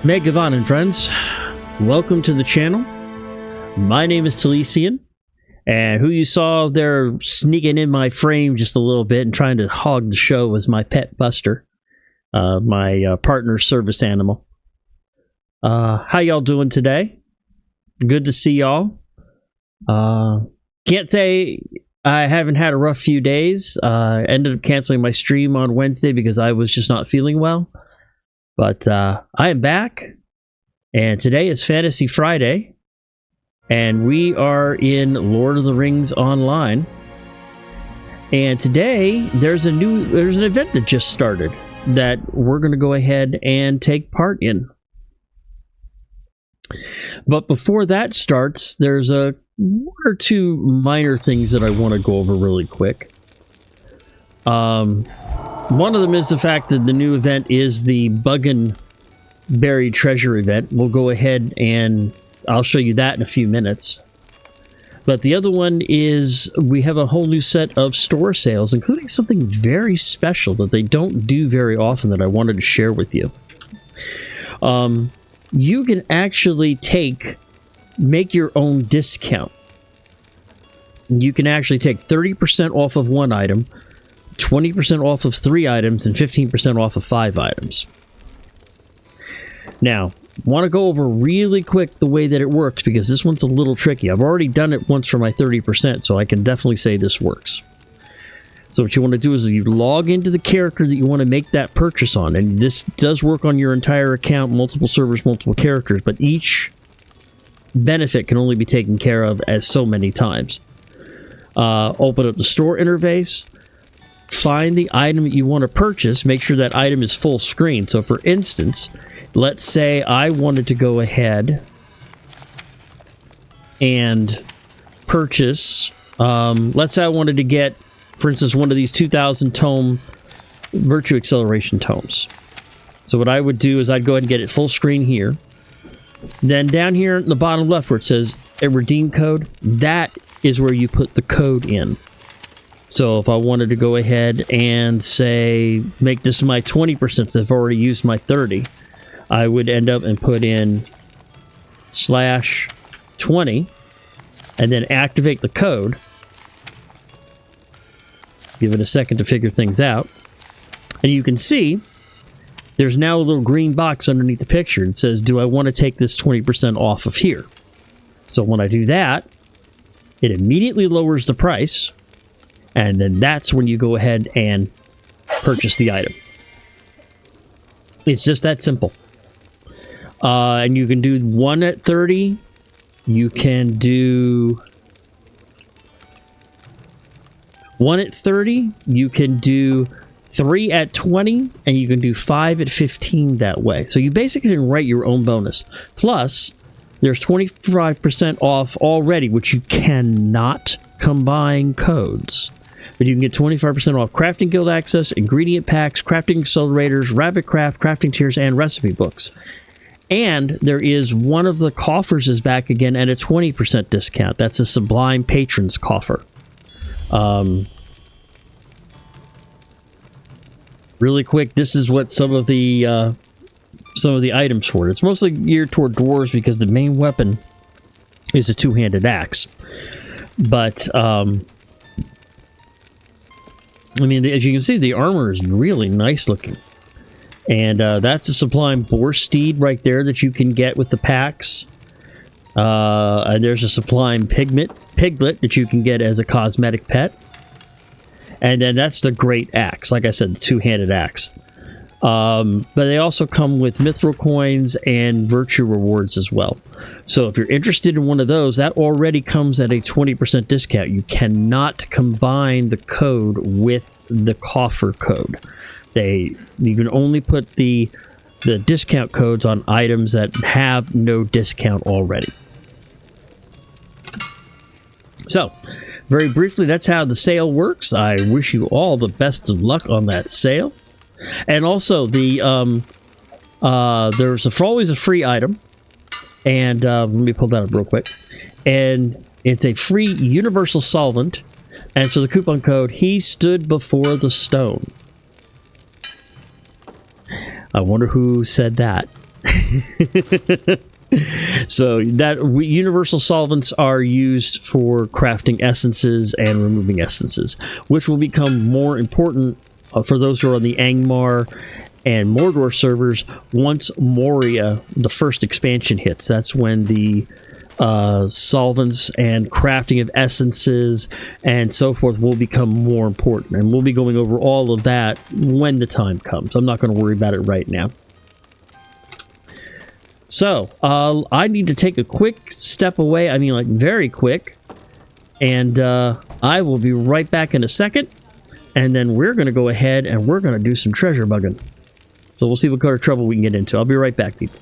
Megavan and friends, welcome to the channel. My name is Talesian, and who you saw there sneaking in my frame just a little bit and trying to hog the show was my pet Buster, my partner service animal. How y'all doing today? Good to see y'all. Can't say I haven't had a rough few days. Ended up canceling my stream on Wednesday because I was just not feeling well. But I am back, and today is Fantasy Friday, and we are in Lord of the Rings Online. And today there's an event that just started that we're going to go ahead and take part in. But before that starts, there's one or two minor things that I want to go over really quick. One of them is the fact that the new event is the Buggin' Buried Treasure event. We'll go ahead and I'll show you that in a few minutes. But the other one is we have a whole new set of store sales, including something very special that they don't do very often that I wanted to share with you. You can actually make your own discount. You can actually take 30% off of one item, 20% off of 3 items, and 15% off of 5 items. Now, want to go over really quick the way that it works, because this one's a little tricky. I've already done it once for my 30%, so I can definitely say this works. So what you want to do is you log into the character that you want to make that purchase on, and this does work on your entire account, multiple servers, multiple characters, but each benefit can only be taken care of as so many times. Open up the store interface, find the item that you want to purchase, make sure that item is full screen. So for instance, let's say I wanted to go ahead and purchase, let's say I wanted to get, for instance, one of these 2,000 tome Virtue Acceleration tomes. So what I would do is I'd go ahead and get it full screen here. Then down here in the bottom left where it says a redeem code, that is where you put the code in. So if I wanted to go ahead and say, make this my 20% since I've already used my 30, I would end up and put in /20 and then activate the code. Give it a second to figure things out. And you can see there's now a little green box underneath the picture. It says, do I want to take this 20% off of here? So when I do that, it immediately lowers the price. And then that's when you go ahead and purchase the item. It's just that simple. And you can do 1 at 30. You can do 1 at 30. You can do 3 at 20. And you can do 5 at 15 that way. So you basically can write your own bonus. Plus, there's 25% off already, which you cannot combine codes. But you can get 25% off Crafting Guild access, ingredient packs, crafting accelerators, rabbit craft, crafting tiers, and recipe books. And there is one of the coffers is back again at a 20% discount. That's a Sublime Patrons coffer. Really quick, this is what some of the items for it. It's mostly geared toward dwarves because the main weapon is a two-handed axe. But I mean, as you can see, the armor is really nice looking. And that's a Sublime Boar Steed right there that you can get with the packs. And there's a Sublime Piglet that you can get as a cosmetic pet. And then that's the Great Axe, like I said, the two-handed axe. But they also come with Mithril coins and Virtue rewards as well. So if you're interested in one of those, that already comes at a 20% discount. You cannot combine the code with the coffer code. You can only put the discount codes on items that have no discount already. So, very briefly, that's how the sale works. I wish you all the best of luck on that sale. And also, there's always a free item. And let me pull that up real quick. And it's a free universal solvent. And so the coupon code, he stood before the stone. I wonder who said that. So that universal solvents are used for crafting essences and removing essences, which will become more important for those who are on the Angmar and Mordor servers once Moria, the first expansion, hits. That's when the solvents and crafting of essences and so forth will become more important, and we'll be going over all of that when the time comes. I'm not going to worry about it right now. So, I need to take a quick step away. I mean, like, very quick. And I will be right back in a second. And then we're going to go ahead and we're going to do some treasure bugging. So we'll see what kind of trouble we can get into. I'll be right back, people.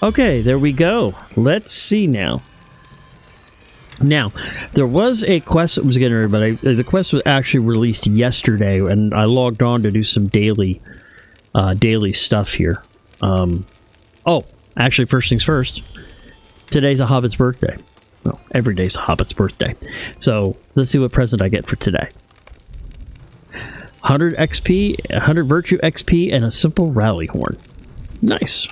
Okay, there we go. Let's see now. Now, there was a quest that was getting ready, but the quest was actually released yesterday, and I logged on to do some daily stuff here. Oh, actually, first things first. Today's a Hobbit's birthday. Well, every day's a Hobbit's birthday. So, let's see what present I get for today. 100 XP, 100 Virtue XP, and a simple rally horn. Nice.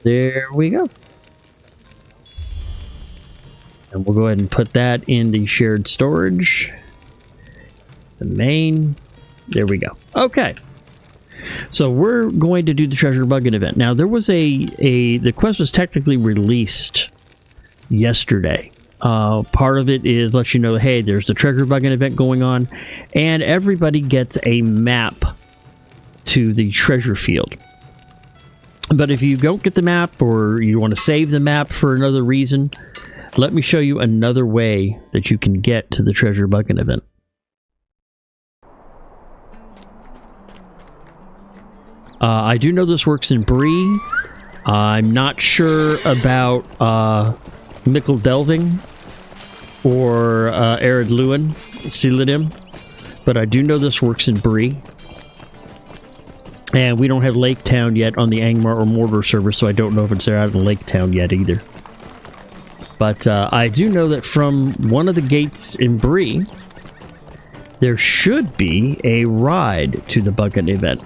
There we go. And we'll go ahead and put that in the shared storage. The main. There we go. Okay. So we're going to do the treasure bucket event. Now there was the quest was technically released yesterday. Part of it is let you know, hey, there's the treasure bucket event going on, and everybody gets a map to the treasure field. But if you don't get the map, or you want to save the map for another reason, let me show you another way that you can get to the treasure bucket event. I do know this works in Bree. I'm not sure about Mickle Delving or Arid Lewin, Celidim, but I do know this works in Bree. And we don't have Lake Town yet on the Angmar or Mordor server, so I don't know if it's there out in Lake Town yet either. But I do know that from one of the gates in Bree, there should be a ride to the bucket event.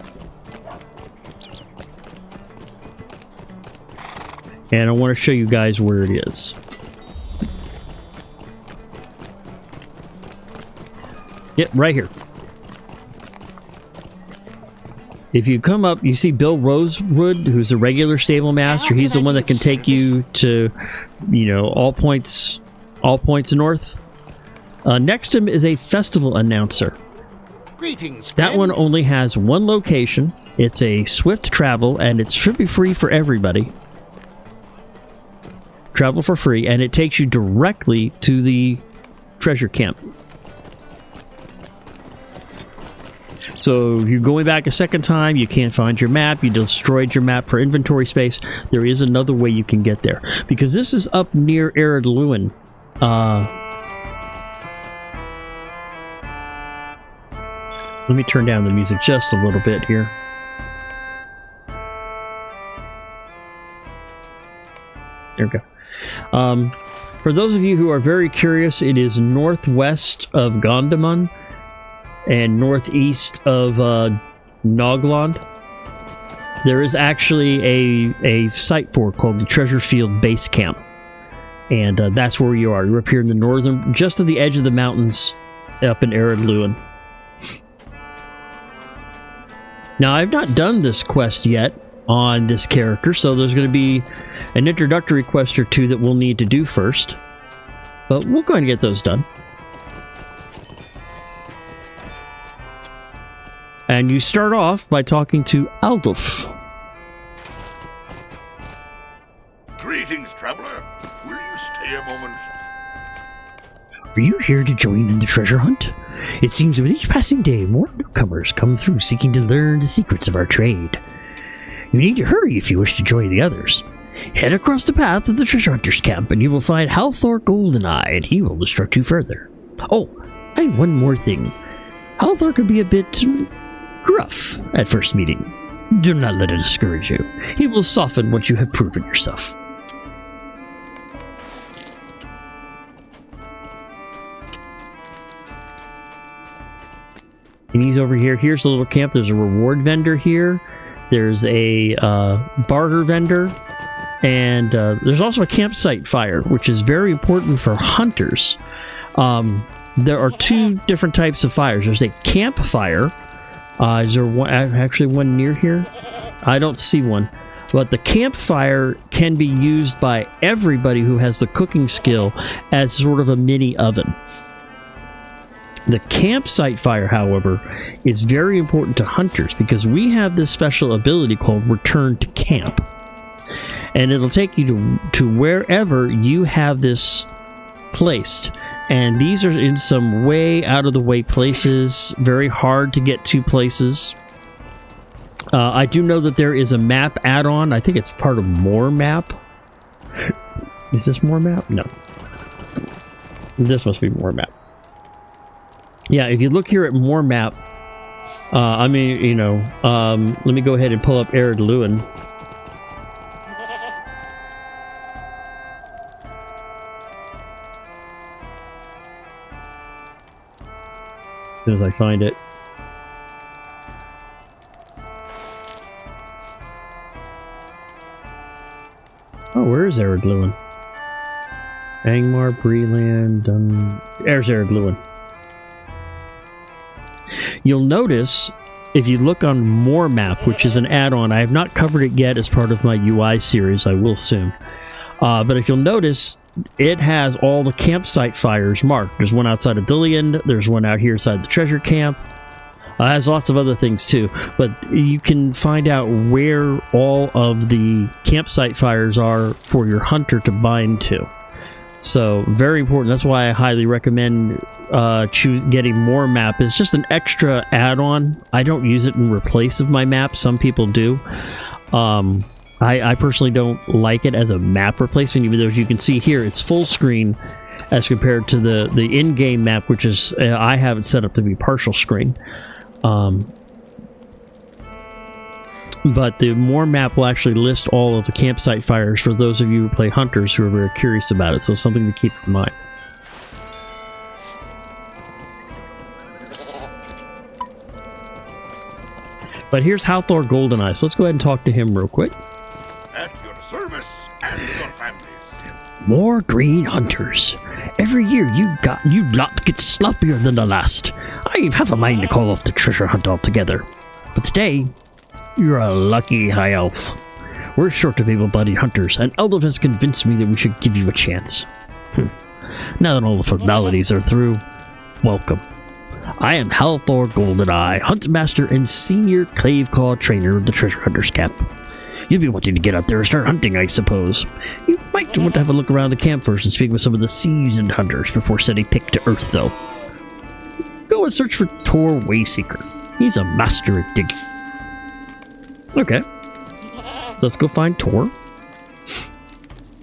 And I want to show you guys where it is. Yep, right here. If you come up, you see Bill Rosewood, who's a regular stable master. He's the one that can take you to, you know, all points north. Next to him is a festival announcer. Greetings, that friend. one only has one location. It's a swift travel, and it should be free for everybody. Travel for free, and it takes you directly to the treasure camp. So you're going back a second time, you can't find your map, you destroyed your map for inventory space. There is another way you can get there. Because this is up near Arid Lewin. Let me turn down the music just a little bit here. There we go. For those of you who are very curious, it is northwest of Gondamon and northeast of Nogland. There is actually a site for it called the Treasure Field Base Camp. And that's where you are. You're up here in the northern, just at the edge of the mountains up in Arid Lewin. Now, I've not done this quest yet on this character, so there's going to be an introductory quest or two that we'll need to do first. But we'll go ahead and get those done. And you start off by talking to Aldulf. Greetings, traveler. Will you stay a moment? Are you here to join in the treasure hunt? It seems with each passing day, more newcomers come through seeking to learn the secrets of our trade. You need to hurry if you wish to join the others. Head across the path of the treasure hunter's camp and you will find Halthor Goldeneye, and he will instruct you further. Oh, and one more thing. Halthor can be a bit gruff at first meeting. Do not let it discourage you. He will soften once you have proven yourself. And he's over here. Here's a little camp. There's a reward vendor here. There's a barter vendor. And there's also a campsite fire, which is very important for hunters. There are two different types of fires. There's a campfire. Is there one, actually one near here? I don't see one. But the campfire can be used by everybody who has the cooking skill as sort of a mini oven. The campsite fire, however, is very important to hunters because we have this special ability called Return to Camp. And it'll take you to wherever you have this placed. And these are in some way out of the way places, very hard to get to places. I do know that there is a map add-on. I think it's part of More Map. Is this More Map? No. This must be More Map. Yeah, if you look here at More Map, let me go ahead and pull up Arid Lewin. As soon as I find it. where is Eric Lewin? Angmar, Breland, there's Eric Lewin. You'll notice, if you look on More Map, which is an add-on, I have not covered it yet as part of my UI series, I will soon. But if you'll notice, it has all the campsite fires marked. There's one outside of Dillian, there's one out here inside the treasure camp. It has lots of other things too, but you can find out where all of the campsite fires are for your hunter to bind to. So, very important. That's why I highly recommend getting More Map. It's just an extra add-on. I don't use it in replace of my map. Some people do. I personally don't like it as a map replacement, even though, as you can see here, it's full screen as compared to the in-game map, which is, I have it set up to be partial screen. But the More Map will actually list all of the campsite fires for those of you who play Hunters who are very curious about it, so it's something to keep in mind. But here's Halthor Goldeneye, so let's go ahead and talk to him real quick. At your service and your families. More green hunters. Every year you lot get sloppier than the last. I've half a mind to call off the treasure hunt altogether. But today, you're a lucky high elf. We're short of able-bodied hunters, and Eldolf has convinced me that we should give you a chance. Now that all the formalities are through, welcome. I am Halthor Goldeneye, Huntmaster and Senior Claveclaw Trainer of the Treasure Hunters Camp. You'll be wanting to get out there and start hunting, I suppose. You might want to have a look around the camp first and speak with some of the seasoned hunters before setting pick to earth, though. Go and search for Tor Wayseeker. He's a master at digging. Okay. So let's go find Tor.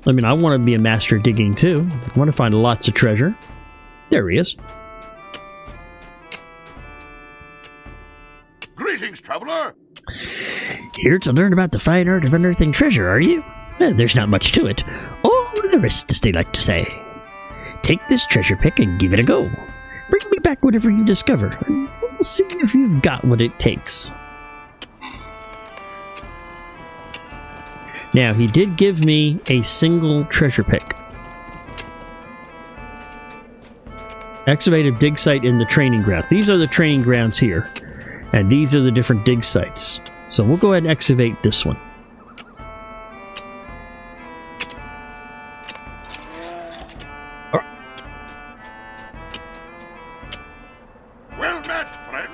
I mean, I want to be a master at digging, too. I want to find lots of treasure. There he is. Greetings, traveler. Here to learn about the fine art of unearthing treasure, are you? There's not much to it. All the rest, as they like to say. Take this treasure pick and give it a go. Bring me back whatever you discover, and we'll see if you've got what it takes. Now, he did give me a single treasure pick. Excavate a dig site in the training grounds. These are the training grounds here. And these are the different dig sites. So we'll go ahead and excavate this one. Well met, friend.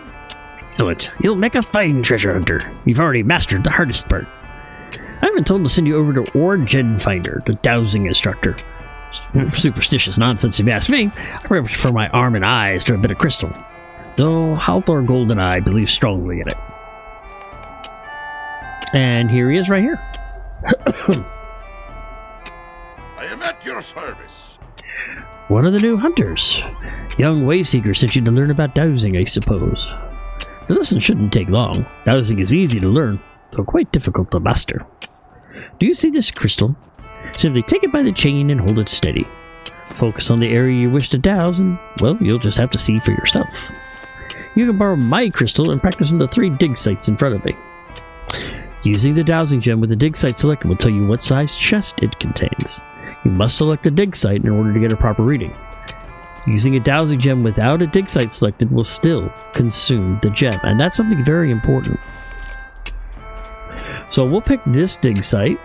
Excellent. You'll make a fine treasure hunter. You've already mastered the hardest part. I've been told to send you over to Origin Finder, the dowsing instructor. Superstitious nonsense if you ask me. I prefer my arm and eyes to a bit of crystal. Though Halthor Goldeneye believes strongly in it. And here he is right here. I am at your service. One of the new hunters. Young Wayseeker sent you to learn about dowsing, I suppose. The lesson shouldn't take long. Dowsing is easy to learn, though quite difficult to master. Do you see this crystal? Simply take it by the chain and hold it steady. Focus on the area you wish to douse, and, well, you'll just have to see for yourself. You can borrow my crystal and practice on the 3 dig sites in front of me. Using the dowsing gem with the dig site selected will tell you what size chest it contains. You must select a dig site in order to get a proper reading. Using a dowsing gem without a dig site selected will still consume the gem, and that's something very important. So we'll pick this dig site,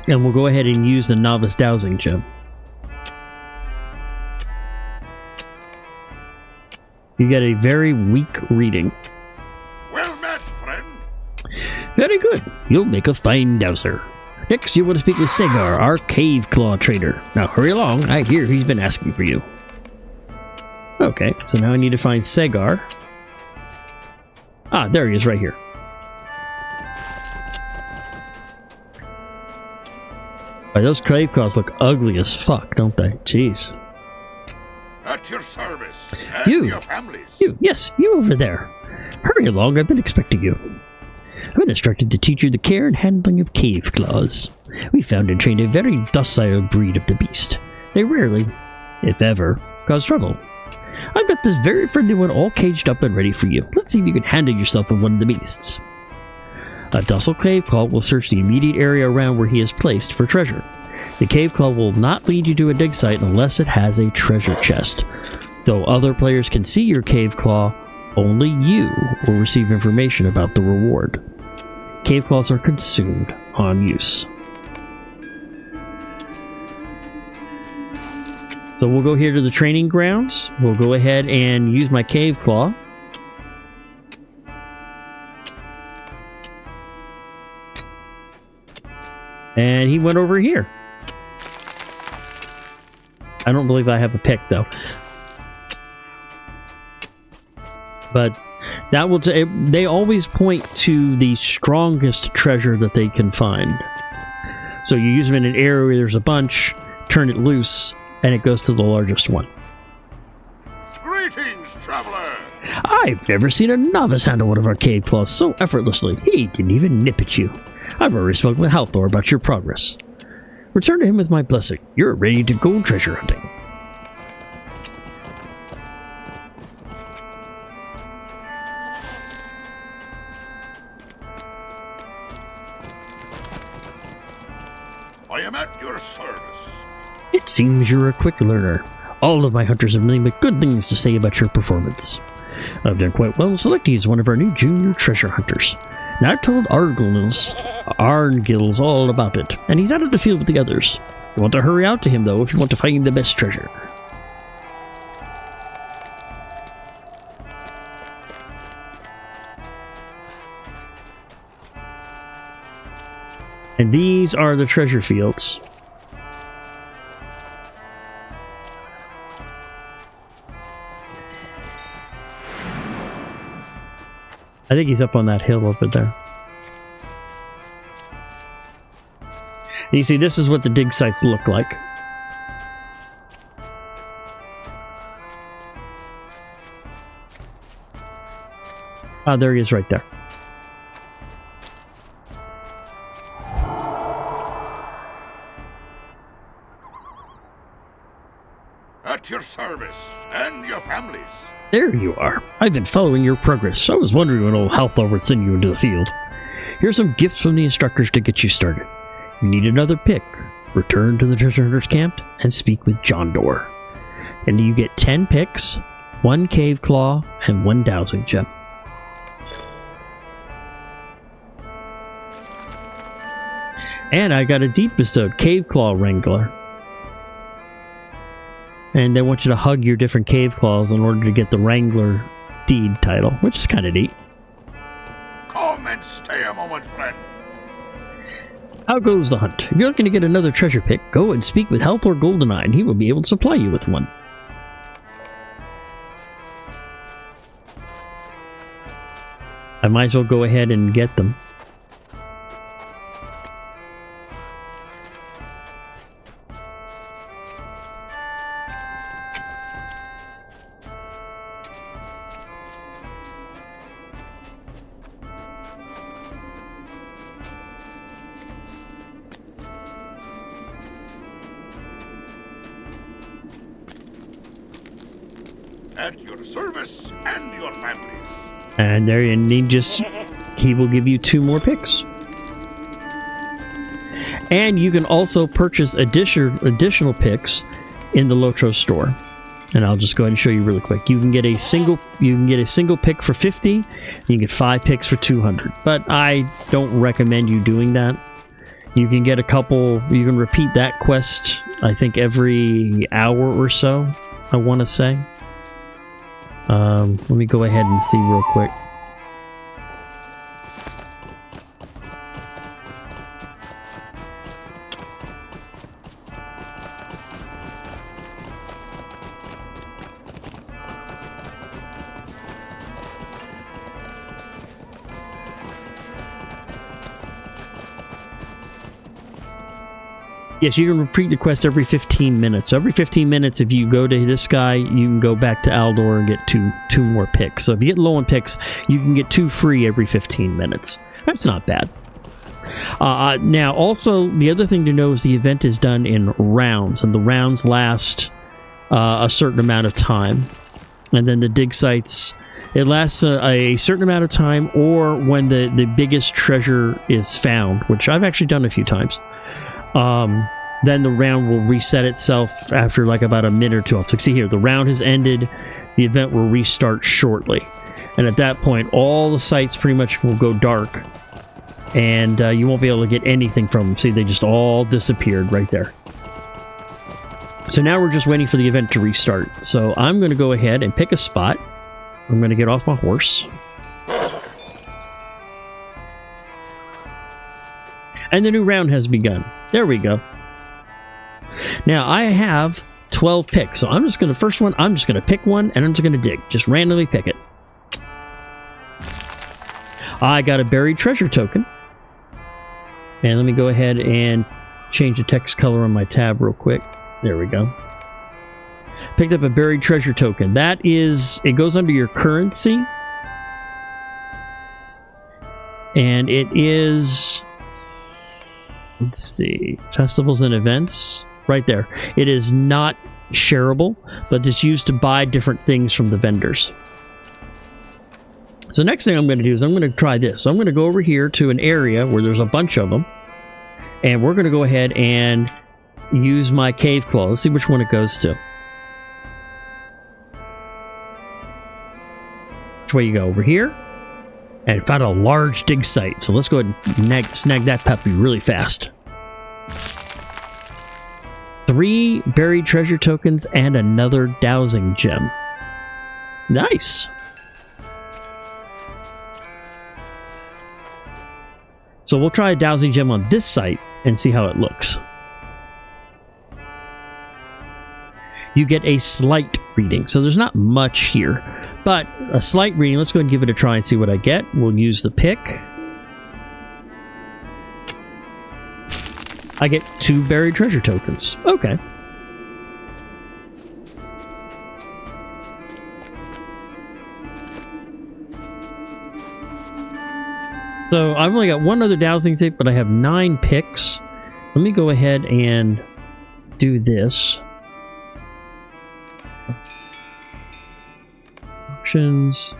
and we'll go ahead and use the novice dowsing gem. You get a very weak reading. Well met, friend. Very good. You'll make a fine dowser. Next, you want to speak with Segar, our cave claw trader. Now hurry along. I hear he's been asking for you. Okay, so now I need to find Segar. Ah, there he is right here. Boy, those cave claws look ugly as fuck, don't they? Jeez. At your service and You. your families. Yes, you over there. Hurry along, I've been expecting you. I've been instructed to teach you the care and handling of cave claws. We found and trained a very docile breed of the beast. They rarely, if ever, cause trouble. I've got this very friendly one all caged up and ready for you. Let's see if you can handle yourself with one of the beasts. A docile cave claw will search the immediate area around where he is placed for treasure. The cave claw will not lead you to a dig site unless it has a treasure chest. Though other players can see your cave claw, only you will receive information about the reward. Cave claws are consumed on use. So we'll go here to the training grounds. We'll go ahead and use my cave claw. And he went over here. I don't believe I have a pick, though. But that will they always point to the strongest treasure that they can find. So you use them in an area where there's a bunch, turn it loose, and it goes to the largest one. Greetings, traveler! I've never seen a novice handle one of our cave claws so effortlessly. He didn't even nip at you. I've already spoken with Halthor about your progress. Return to him with my blessing. You're ready to go treasure hunting. I am at your service. It seems you're a quick learner. All of my hunters have nothing but good things to say about your performance. I've done quite well selecting you as one of our new junior treasure hunters. Now I told Arngils all about it, and he's out of the field with the others. You want to hurry out to him, though, if you want to find the best treasure. And these are the treasure fields. I think he's up on that hill over there. And you see, this is what the dig sites look like. Ah, there he is right there. At your service, and your families. There you are. I've been following your progress. I was wondering when old Halthor would send you into the field. Here's some gifts from the instructors to get you started. You need another pick. Return to the treasure hunters camp and speak with Jondor. And you get 10 picks, 1 cave claw, and 1 dowsing gem. And I got a deep bestowed cave claw wrangler. And they want you to hug your different cave claws in order to get the Wrangler deed title, which is kind of neat. Come and stay a moment, friend. How goes the hunt? If you're looking to get another treasure pick, go and speak with Halthor Goldeneye, and he will be able to supply you with one. I might as well go ahead and get them. At your service, and your families. And there, and he will give you 2 more picks. And you can also purchase additional picks in the LOTRO store. And I'll just go ahead and show you really quick. You can get a single pick for 50, you can get 5 picks for 200. But I don't recommend you doing that. You can get a couple, you can repeat that quest, I think every hour or so, I want to say. Let me go ahead and see real quick. Yes, you can repeat the quest every 15 minutes. So every 15 minutes, if you go to this guy, you can go back to Aldor and get two more picks. So if you get low on picks, you can get 2 free every 15 minutes. That's not bad. Now, also, the other thing to know is the event is done in rounds, and the rounds last a certain amount of time. And then the dig sites It lasts a certain amount of time, or when the biggest treasure is found, which I've actually done a few times. Then the round will reset itself after like about a minute or two. So see here, the round has ended. The event will restart shortly. And at that point, all the sites pretty much will go dark. And you won't be able to get anything from them. See, they just all disappeared right there. So now we're just waiting for the event to restart. So I'm going to go ahead and pick a spot. I'm going to get off my horse. And the new round has begun. There we go. Now I have 12 picks. So I'm just going to, first one, I'm just going to pick one and I'm just going to dig. Just randomly pick it. I got a buried treasure token. And let me go ahead and change the text color on my tab real quick. There we go. Picked up a buried treasure token. That is, it goes under your currency. And it is, let's see, festivals and events. Right there. It is not shareable, but it's used to buy different things from the vendors. So next thing I'm going to do is I'm going to try this. So I'm going to go over here to an area where there's a bunch of them. And we're going to go ahead and use my cave claw. Let's see which one it goes to. Which way you go? Over here. And found a large dig site. So let's go ahead and snag that puppy really fast. 3 buried treasure tokens and another dowsing gem. Nice. So we'll try a dowsing gem on this site and see how it looks. You get a slight reading. So there's not much here, but a slight reading. Let's go ahead and give it a try and see what I get. We'll use the pick. I get 2 buried treasure tokens. Okay. So I've only got one other dowsing tape, but I have 9 picks. Let me go ahead and do this. Options.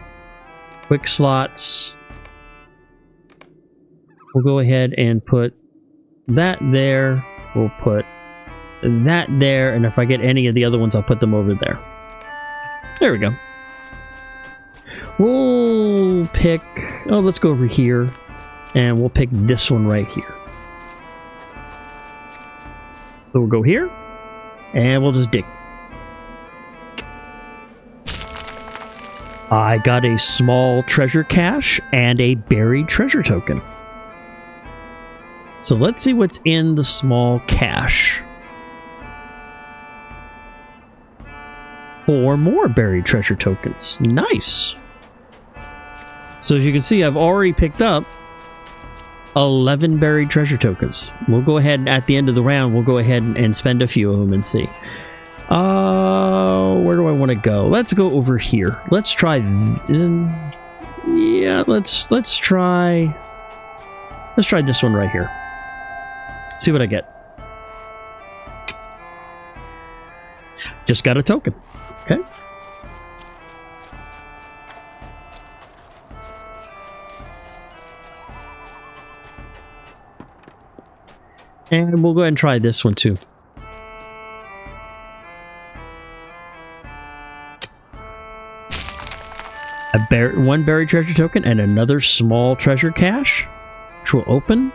Quick slots. We'll go ahead and put that there. We'll put that there. And if I get any of the other ones, I'll put them over there. There we go. We'll pick... Oh, let's go over here. And we'll pick this one right here. So we'll go here. And we'll just dig. I got a small treasure cache and a buried treasure token. So let's see what's in the small cache. 4 more buried treasure tokens. Nice. So as you can see, I've already picked up 11 buried treasure tokens. We'll go ahead, at the end of the round, we'll go ahead and spend a few of them and see. Where do I want to go? Let's go over here. Let's try... yeah, let's try... Let's try this one right here. See what I get. Just got a token. Okay. And we'll go ahead and try this one too. One buried treasure token and another small treasure cache, which will open.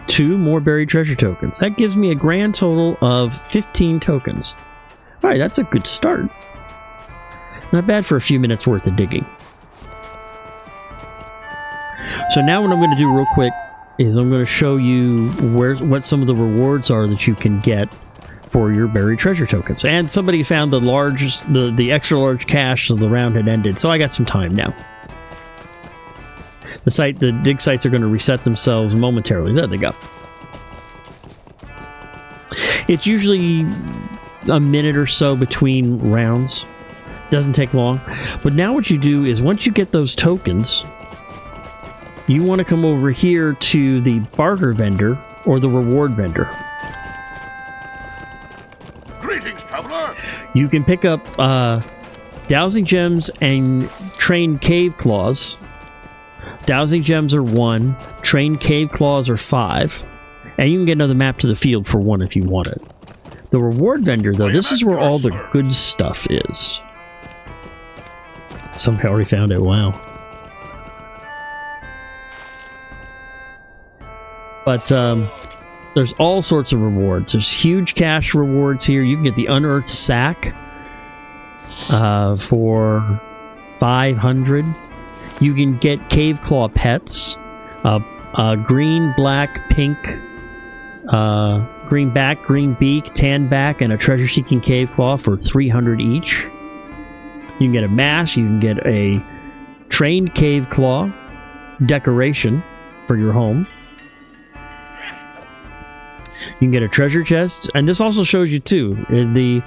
2 more buried treasure tokens. That gives me a grand total of 15 tokens. Alright, that's a good start. Not bad for a few minutes worth of digging. So now what I'm going to do real quick is I'm going to show you what some of the rewards are that you can get for your buried treasure tokens. And somebody found the extra large cache, so the round had ended. So I got some time now. The dig sites are going to reset themselves momentarily. There they go. It's usually a minute or so between rounds. Doesn't take long. But now what you do is once you get those tokens, you want to come over here to the barter vendor or the reward vendor. Greetings, traveler. You can pick up Dowsing gems and trained cave claws. Dowsing gems are 1. Trained cave claws are 5. And you can get another map to the field for 1 if you want it. The reward vendor, though, this is where all the good stuff is. Somehow already found it. Wow. But there's all sorts of rewards. There's huge cash rewards here. You can get the unearthed sack for 500. You can get cave claw pets, green, black, pink, green back, green beak, tan back, and a treasure-seeking cave claw for 300 each. You can get a mask. You can get a trained cave claw decoration for your home. You can get a treasure chest, and this also shows you too, in the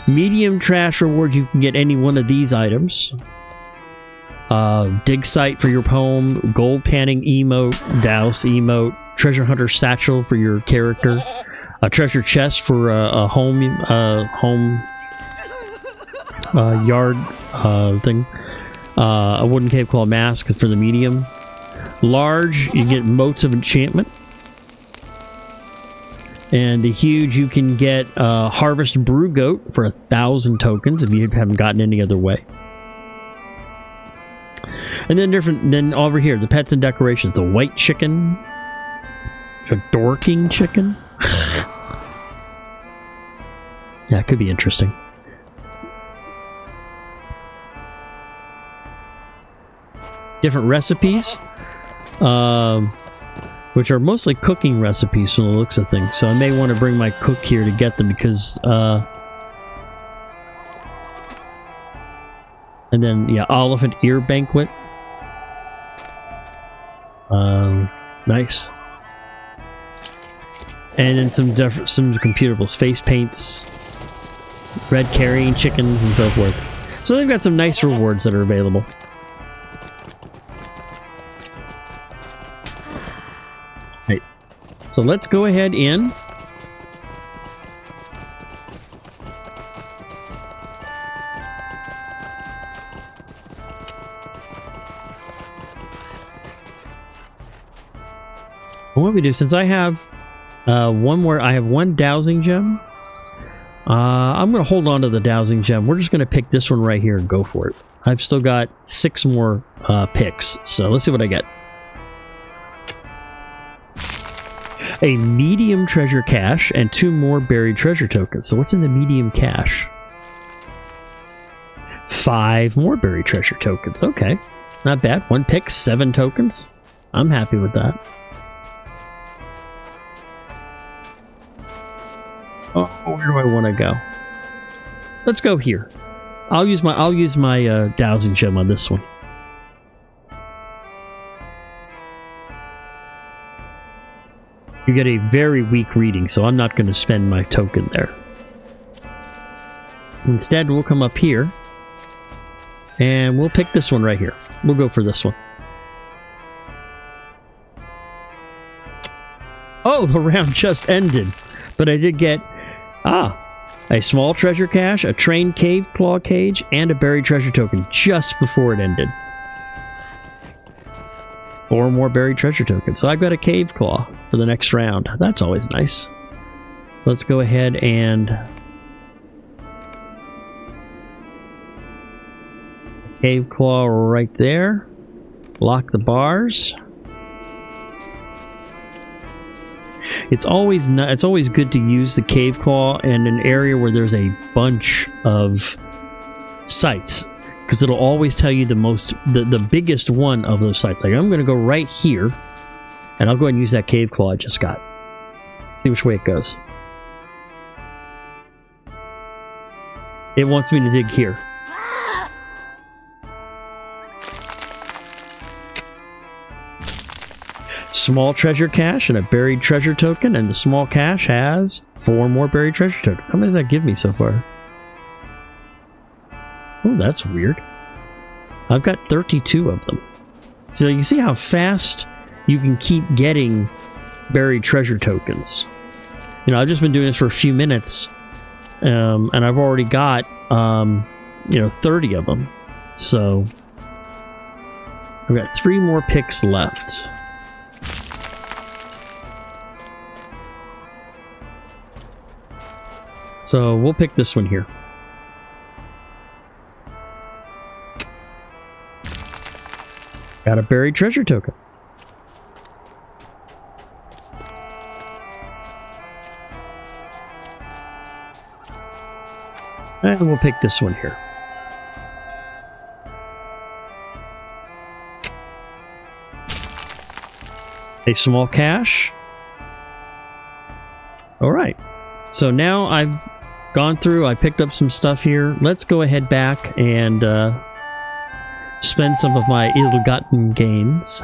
medium trash reward, you can get any one of these items. Dig site for your home, gold panning emote, douse emote, treasure hunter satchel for your character, a treasure chest for a home yard thing, a wooden cave claw mask for the medium. Large, you get motes of enchantment. And the huge, you can get Harvest Brew Goat for 1,000 tokens if you haven't gotten any other way. And then over here, the pets and decorations. The white chicken. A dorking chicken. Yeah, it could be interesting. Different recipes. Which are mostly cooking recipes from the looks of things. So I may want to bring my cook here to get them because... and then, yeah, Elephant Ear Banquet. Nice. And then some computables. Face paints. Red carrying chickens and so forth. So they've got some nice rewards that are available. So let's go ahead in. What we do, since I have I have one dowsing gem. I'm going to hold on to the dowsing gem. We're just going to pick this one right here and go for it. I've still got 6 more picks, so let's see what I get. A medium treasure cache and 2 more buried treasure tokens. So what's in the medium cache? 5 more buried treasure tokens. Okay, not bad. 1 pick, 7 tokens. I'm happy with that. Oh, where do I want to go? Let's go here. I'll use my dowsing gem on this one. You get a very weak reading, so I'm not going to spend my token there. Instead, we'll come up here, and we'll pick this one right here. We'll go for this one. Oh, the round just ended. But I did get, a small treasure cache, a trained cave claw cage, and a buried treasure token just before it ended. 4 more buried treasure tokens. So I've got a cave claw for the next round. That's always nice. So let's go ahead and... cave claw right there. Lock the bars. It's always good to use the cave claw in an area where there's a bunch of sites, because it'll always tell you the biggest one of those sites. Like, I'm going to go right here, and I'll go ahead and use that cave claw I just got. See which way it goes. It wants me to dig here. Small treasure cache and a buried treasure token, and the small cache has 4 more buried treasure tokens. How many did that give me so far? Oh, that's weird. I've got 32 of them. So you see how fast you can keep getting buried treasure tokens. You know, I've just been doing this for a few minutes, and I've already got 30 of them. So I've got 3 more picks left. So we'll pick this one here. Got a buried treasure token. And we'll pick this one here. A small cache. Alright. So now I've gone through, I picked up some stuff here. Let's go ahead back and spend some of my ill-gotten gains.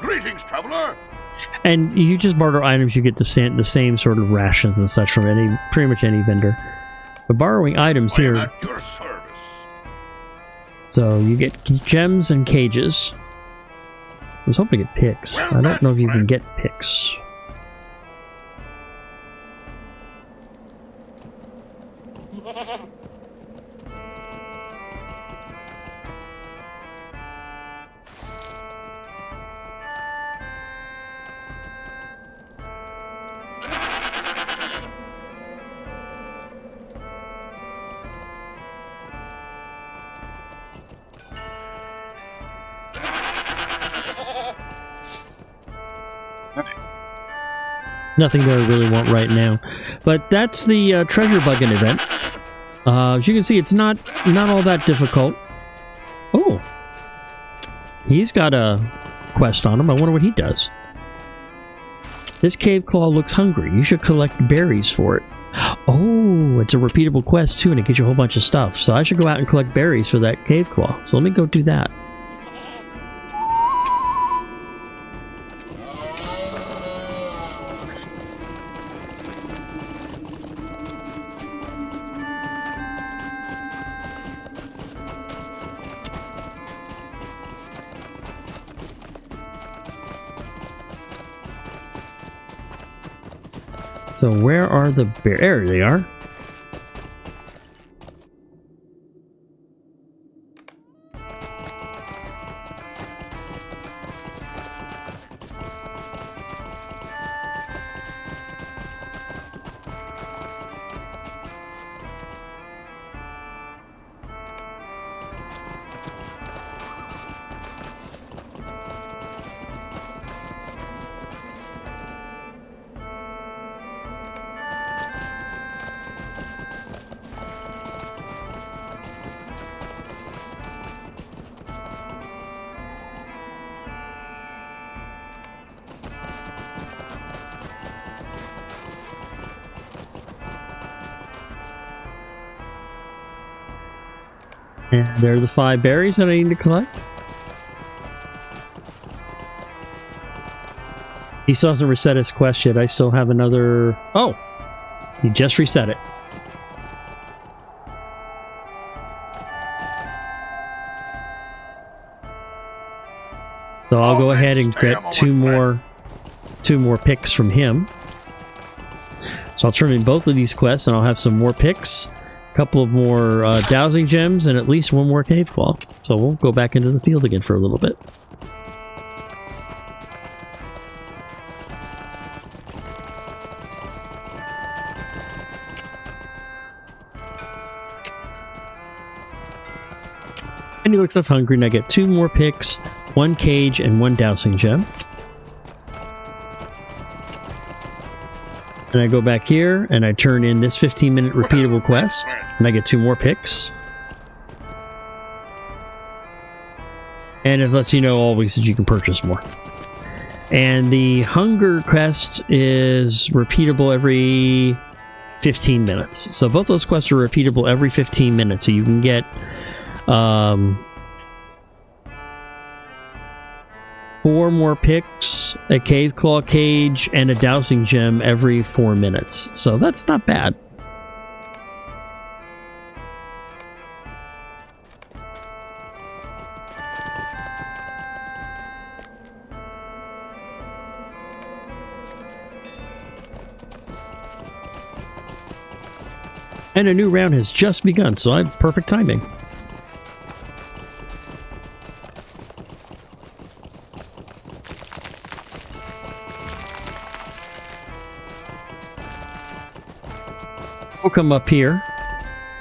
Greetings, traveler. And you just barter items, you get the same sort of rations and such from pretty much any vendor. But borrowing items I am here, at your service. so you get gems and cages. I was hoping to get picks. Well I don't met, know if you can friend. get picks. Nothing that I really want right now. But that's the treasure bugging event. As you can see, it's not all that difficult. Oh. He's got a quest on him. I wonder what he does. This cave claw looks hungry. You should collect berries for it. Oh, it's a repeatable quest too, and it gives you a whole bunch of stuff. So I should go out and collect berries for that cave claw. So let me go do that. So where are the bears? There they are. And there are the 5 berries that I need to collect. He still hasn't reset his quest yet. I still have another... Oh! He just reset it. So I'll go ahead and get two more picks from him. So I'll turn in both of these quests and I'll have some more picks. A couple of more dowsing gems, and at least one more cave claw. So we'll go back into the field again for a little bit. And he looks up hungry, and I get 2 more picks, 1 cage, and 1 dowsing gem. And I go back here, and I turn in this 15-minute repeatable quest, and I get 2 more picks. And it lets you know always that you can purchase more. And the hunger quest is repeatable every 15 minutes. So both those quests are repeatable every 15 minutes. So you can get 4 more picks, a cave claw cage, and a dowsing gem every 4 minutes. So that's not bad. And a new round has just begun, so I have perfect timing. We'll come up here,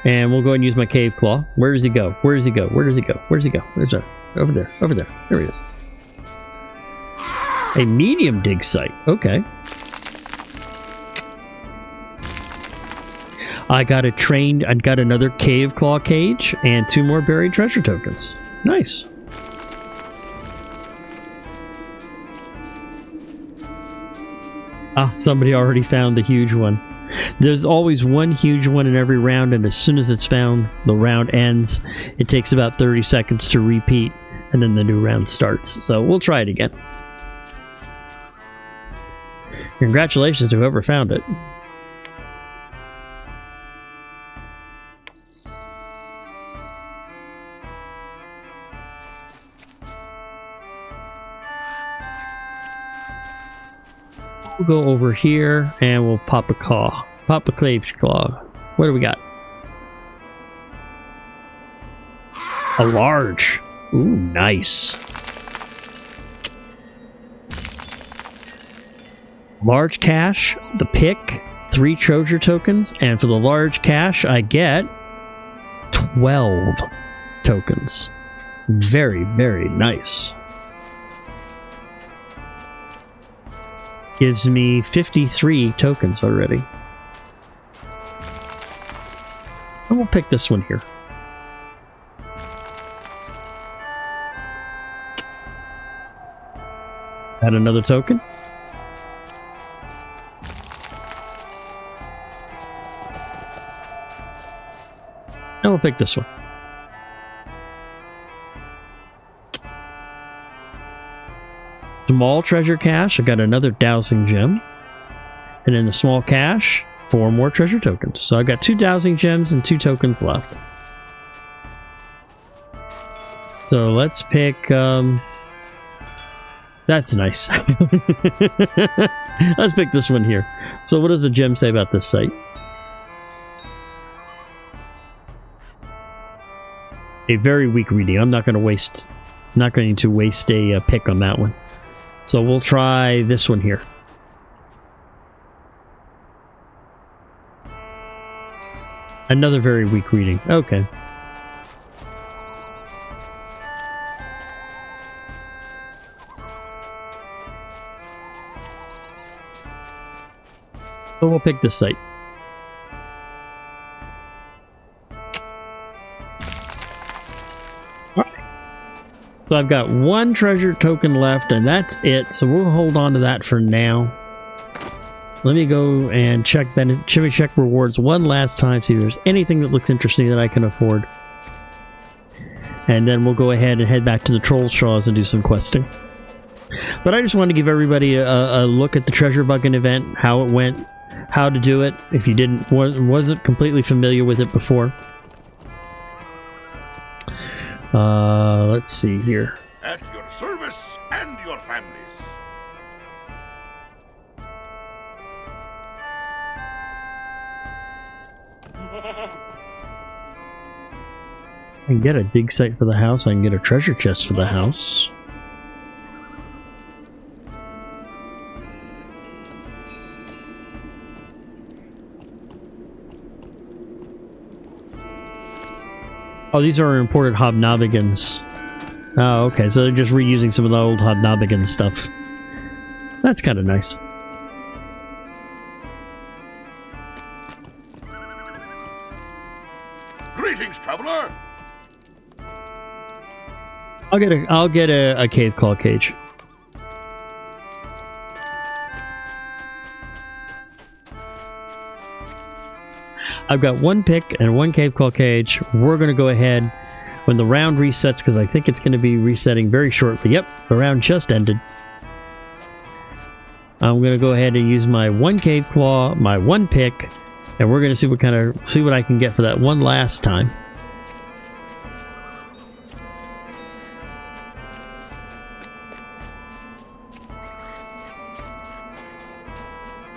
and we'll go ahead and use my cave claw. Where does he go? Where does he go? Where does he go? Where does he go? There's a... Over there. Over there. There he is. A medium dig site. Okay. I got another cave claw cage and 2 more buried treasure tokens. Nice. Ah, somebody already found the huge one. There's always one huge one in every round, and as soon as it's found, the round ends. It takes about 30 seconds to repeat, and then the new round starts. So we'll try it again. Congratulations to whoever found it. We'll go over here and we'll pop a claw. Pop a clave claw. What do we got? A large. Ooh, nice. Large cash, the pick, 3 treasure tokens, and for the large cash I get 12 tokens. Very, very nice. Gives me 53 tokens already. And we'll pick this one here. Add another token. And we'll pick this one. Small treasure cache, I got another dowsing gem. And in the small cache, 4 more treasure tokens. So I got 2 dowsing gems and 2 tokens left. So let's pick, that's nice. Let's pick this one here. So what does the gem say about this site? A very weak reading. I'm not going to waste a pick on that one. So we'll try this one here. Another very weak reading. Okay. So we'll pick this site. So I've got 1 treasure token left, and that's it. So we'll hold on to that for now. Let me go and check rewards one last time, see if there's anything that looks interesting that I can afford. And then we'll go ahead and head back to the Trollshaws and do some questing. But I just wanted to give everybody a look at the treasure bugging event, how it went, how to do it, if you wasn't completely familiar with it before. Let's see here. At your service and your families. I can get a dig site for the house. I can get a treasure chest for the house. Oh, these are imported hobnobbigans. Oh, okay. So they're just reusing some of the old hobnobbigan stuff. That's kind of nice. Greetings, traveler. I'll get a cave claw cage. I've got 1 pick and 1 cave claw cage. We're going to go ahead. when the round resets, because I think it's going to be resetting very shortly. Yep, the round just ended. I'm going to go ahead and use my 1 cave claw, my 1 pick, and we're going to see what I can get for that one last time.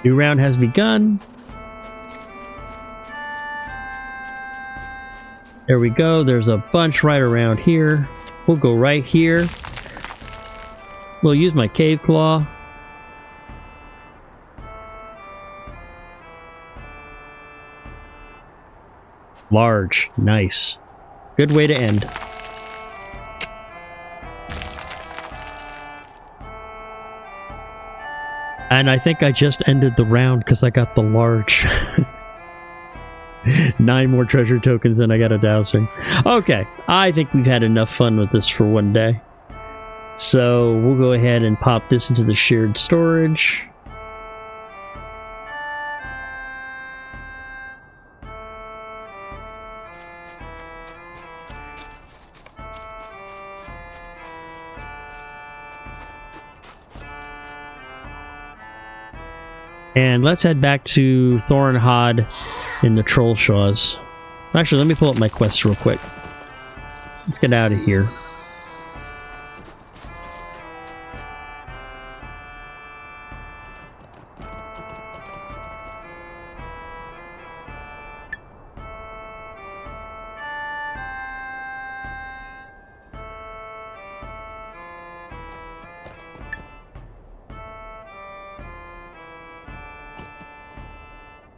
New round has begun. There we go. There's a bunch right around here. We'll go right here. We'll use my cave claw. Large. Nice. Good way to end. And I think I just ended the round because I got the large. 9 more treasure tokens and I got a dowsing. Okay, I think we've had enough fun with this for one day. So we'll go ahead and pop this into the shared storage. And let's head back to Thorinhod in the Trollshaws. Actually, let me pull up my quests real quick. Let's get out of here.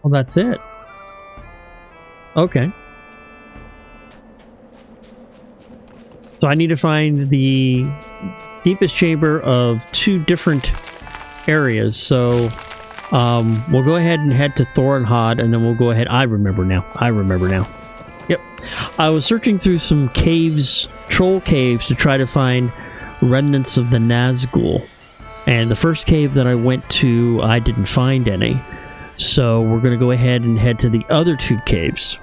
Well, that's it. Okay. So I need to find the deepest chamber of 2 different areas. So we'll go ahead and head to Thorinhod, and then we'll go ahead. I remember now. Yep. I was searching through some caves, troll caves, to try to find remnants of the Nazgul. And the first cave that I went to, I didn't find any. So we're going to go ahead and head to the other 2 caves.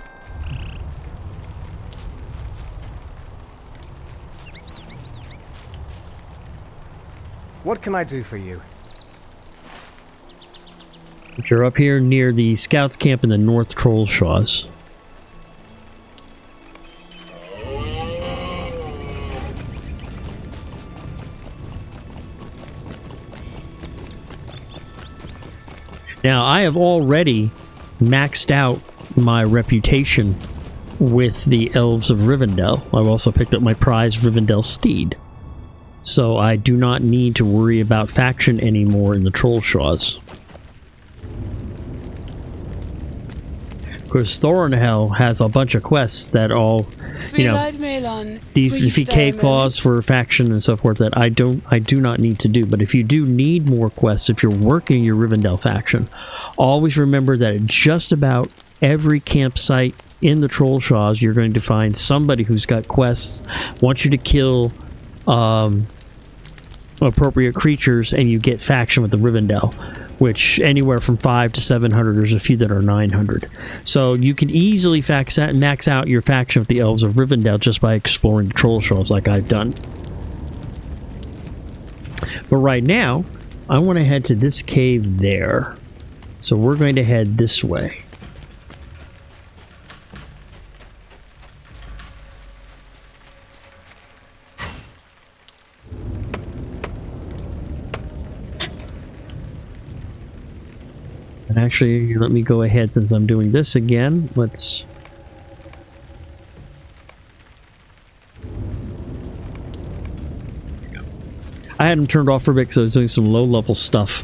What can I do for you? Which are up here near the scouts camp in the North Trollshaws. Now, I have already maxed out my reputation with the Elves of Rivendell. I've also picked up my prized Rivendell steed. So I do not need to worry about faction anymore in the Trollshaws. Of course, Thorinhell has a bunch of quests that all, you know, defeat cave claws for faction and so forth that I do not need to do. But if you do need more quests, if you're working your Rivendell faction, always remember that at just about every campsite in the Trollshaws, you're going to find somebody who's got quests, wants you to kill appropriate creatures, and you get faction with the Rivendell, which anywhere from 500 to 700. There's a few that are 900. So you can easily max out your faction with the Elves of Rivendell just by exploring the Trollshaws like I've done. But right now, I want to head to this cave there. So we're going to head this way. And actually, let me go ahead since I'm doing this again. Let's... I had them turned off for a bit because I was doing some low-level stuff.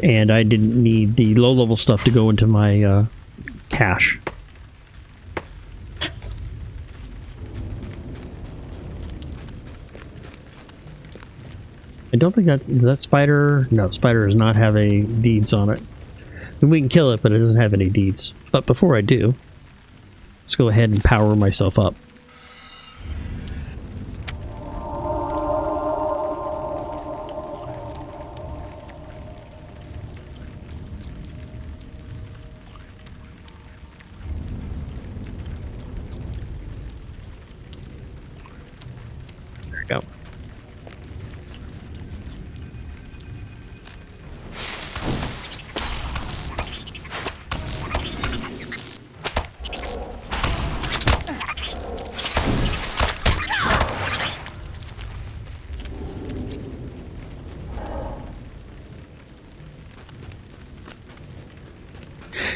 And I didn't need the low-level stuff to go into my cache. I don't think that's... Is that spider? No, spider does not have any deeds on it. We can kill it, but it doesn't have any deeds. But before I do, let's go ahead and power myself up. we go.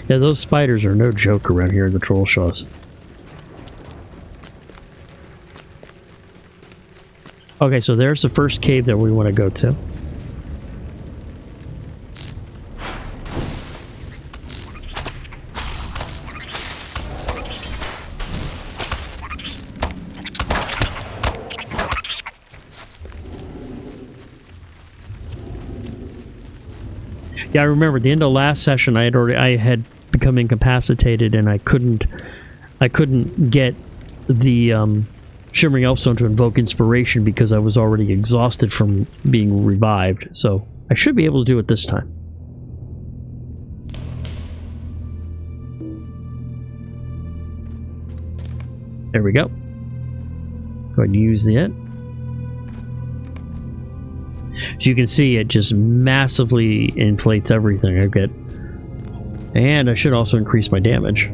Yeah, those spiders are no joke around here in the Trollshaws. Okay, so there's the first cave that we want to go to. Yeah, I remember at the end of last session I had become incapacitated and I couldn't get the Shimmering Elfstone to invoke inspiration because I was already exhausted from being revived. So I should be able to do it this time. There we go. Go ahead and use it. As you can see, it just massively inflates everything. I get, and I should also increase my damage.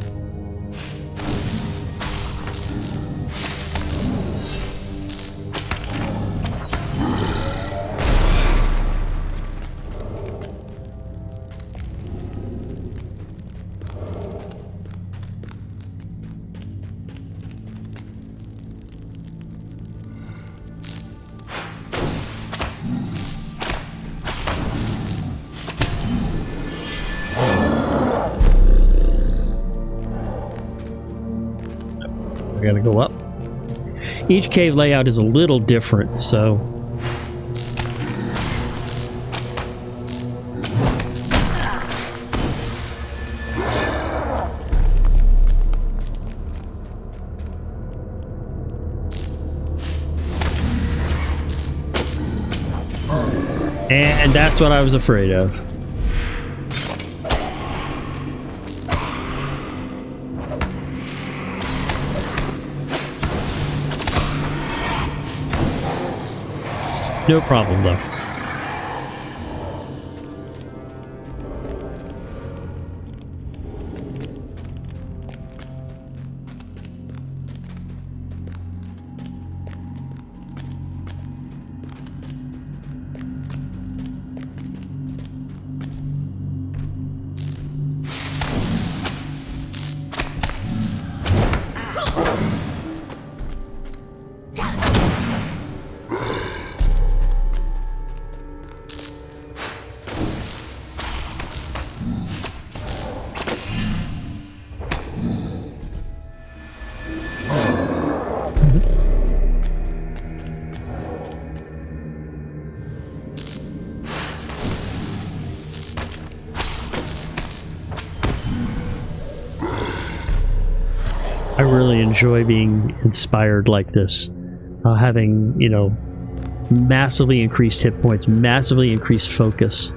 Gotta go up. Each cave layout is a little different, so and that's what I was afraid of. No problem, though. I really enjoy being inspired like this. Having, you know, massively increased hit points, massively increased focus.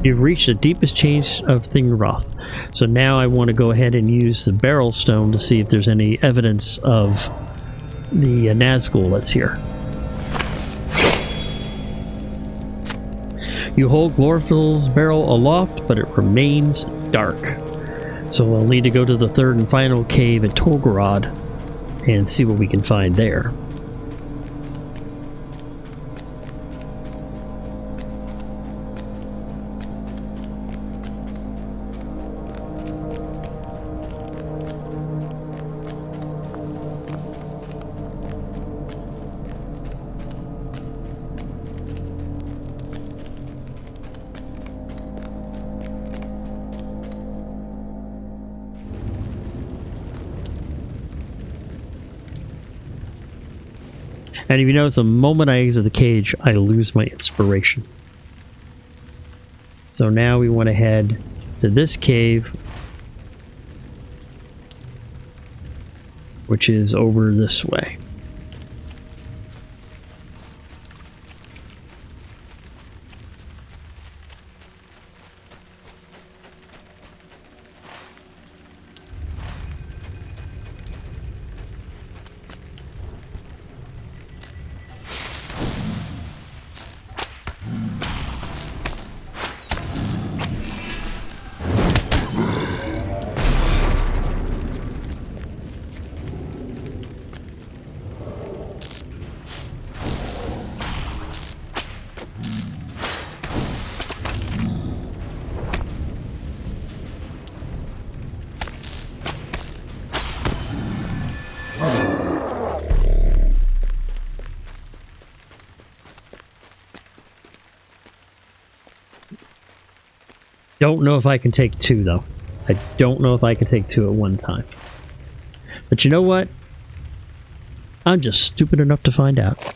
You've reached the deepest change of Thingroth. So now I want to go ahead and use the barrel stone to see if there's any evidence of the Nazgul that's here. You hold Glorfil's barrel aloft, but it remains dark. So we'll need to go to the third and final cave at Tolgarod and see what we can find there. And if you notice, the moment I exit the cage, I lose my inspiration. So now we want to head to this cave, which is over this way. Don't know if I can take two, though. I don't know if I can take two at one time. But you know what? I'm just stupid enough to find out.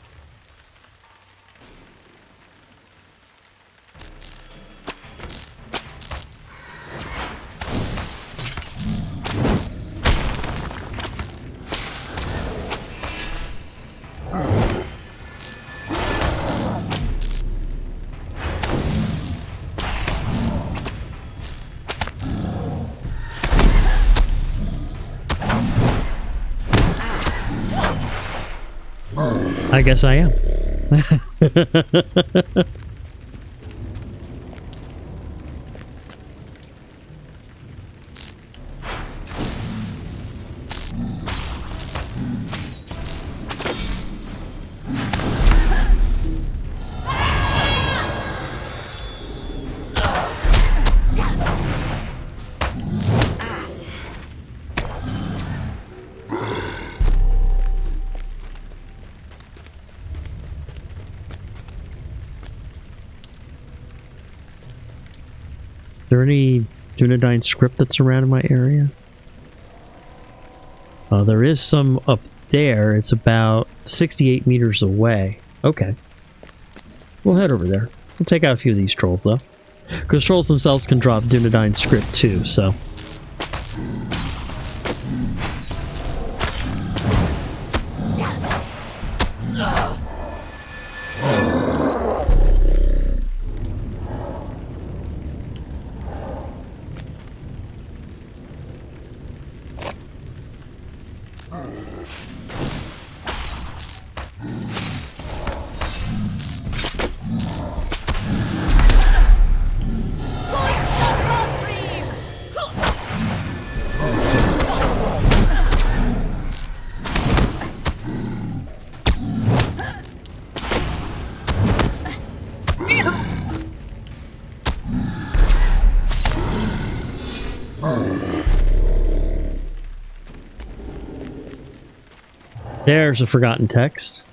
I guess I am. Is there any Dunedain script that's around in my area? There is some up there. It's about 68 meters away. Okay. We'll head over there. We'll take out a few of these trolls, though. Because trolls themselves can drop Dunedain script, too, so... There's a forgotten text.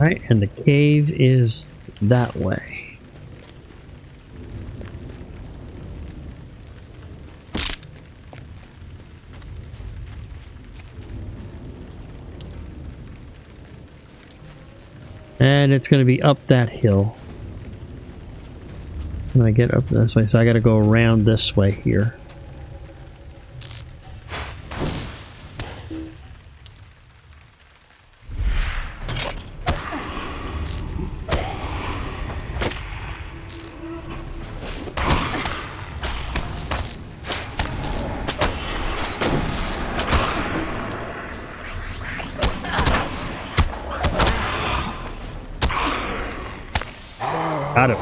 Right, and the cave is that way. And it's going to be up that hill. When I get up this way, so I got to go around this way here. Got it.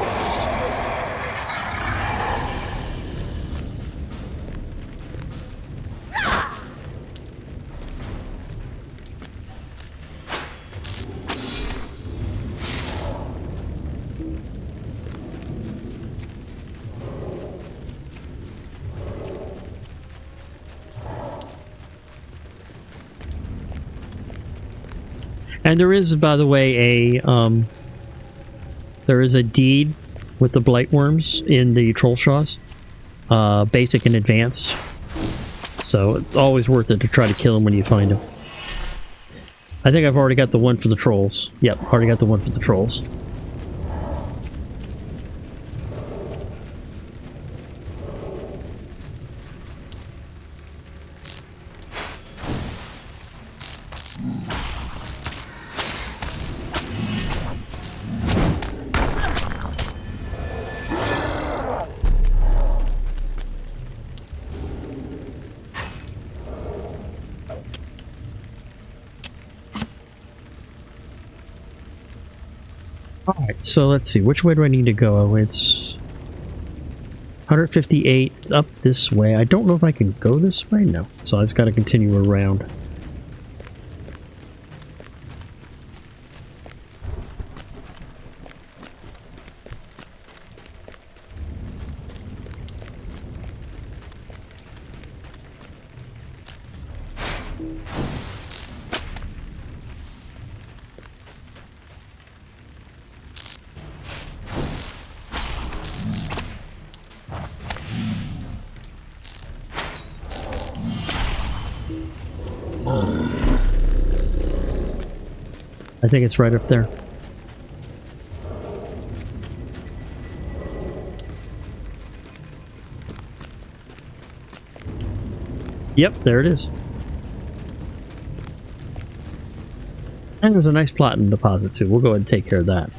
And there is, by the way, there is a deed with the Blightworms in the Trollshaws, basic and advanced. So it's always worth it to try to kill them when you find them. I think I've already got the one for the trolls. Yep, already got the one for the trolls. Alright, so let's see. Which way do I need to go? Oh, it's 158. It's up this way. I don't know if I can go this way. No. So I've got to continue around. I think it's right up there. Yep, there it is. And there's a nice platinum deposit too. We'll go ahead and take care of that.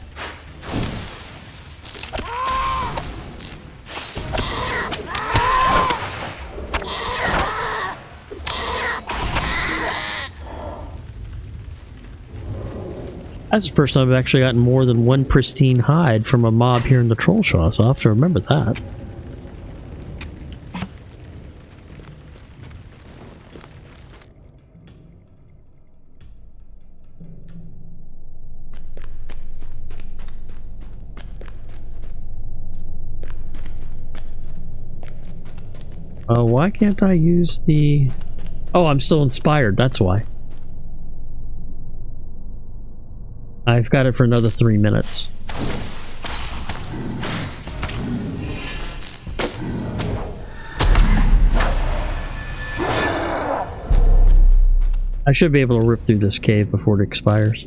That's the first time I've actually gotten more than one pristine hide from a mob here in the Trollshaws, so I'll have to remember that. Why can't I use the... Oh, I'm still inspired, that's why. I've got it for another 3 minutes. I should be able to rip through this cave before it expires.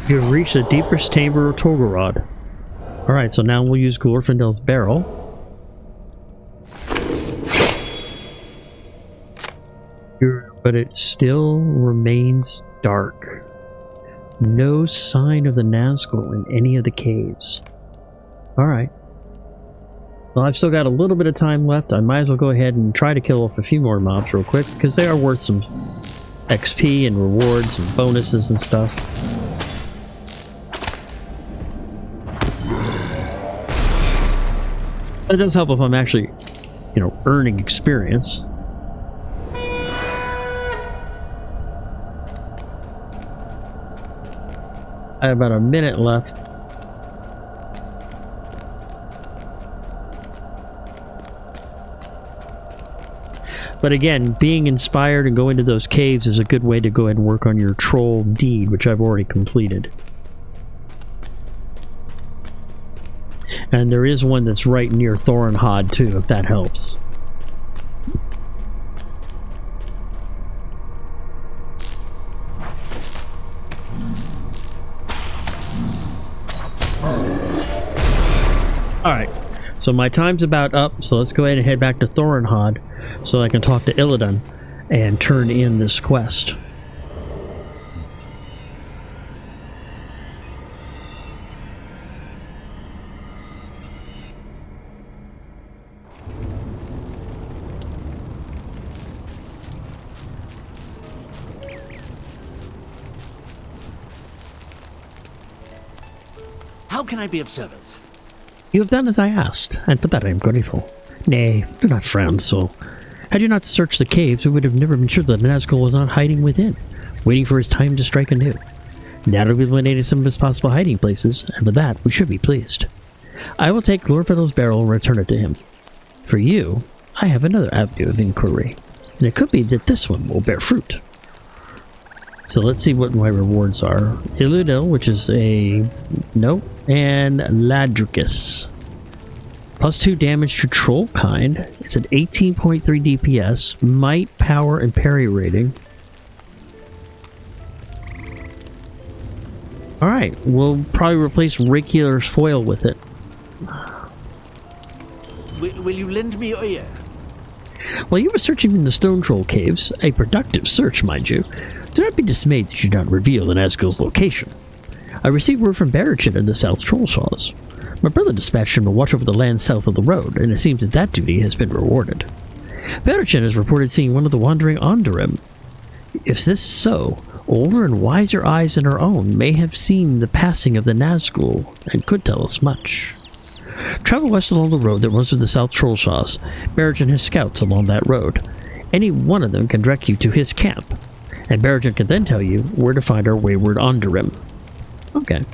You've reached the deepest chamber of Togorod. Alright, so now we'll use Glorfindel's barrel. But it still remains dark. No sign of the Nazgul in any of the caves. Alright. Well, I've still got a little bit of time left. I might as well go ahead and try to kill off a few more mobs real quick, because they are worth some XP and rewards and bonuses and stuff. It does help if I'm actually, you know, earning experience. I have about a minute left. But again, being inspired and going to those caves is a good way to go ahead and work on your troll deed, which I've already completed. And there is one that's right near Thorinhod too, if that helps. Alright, so my time's about up, so let's go ahead and head back to Thorinhod so I can talk to Illidan and turn in this quest. How can I be of service? You have done as I asked, and for that I am grateful. Nay, do not frown so. Had you not searched the caves, we would have never been sure that Nazgul was not hiding within, waiting for his time to strike anew. Now that we've eliminated some of his possible hiding places, and for that we should be pleased. I will take Lord Fiddle's barrel and return it to him. For you, I have another avenue of inquiry, and it could be that this one will bear fruit. So let's see what my rewards are. Illudil, which is a nope, and Ladricus. Plus 2 damage to troll kind. It's an 18.3 DPS, might, power, and parry rating. Alright, we'll probably replace Rakilar's foil with it. Will you lend me your ear? While you were searching in the Stone Troll Caves, a productive search, mind you, do not be dismayed that you do not reveal the Nazgul's location. I received word from Barrichin in the South Trollshaws. My brother dispatched him to watch over the land south of the road, and it seems that that duty has been rewarded. Barrichin has reported seeing one of the wandering Ondarim. If this is so, older and wiser eyes than our own may have seen the passing of the Nazgul, and could tell us much. Travel west along the road that runs through the South Trollshaws. Barrichin has scouts along that road. Any one of them can direct you to his camp, and Barrichin can then tell you where to find our wayward Ondarim. Okay.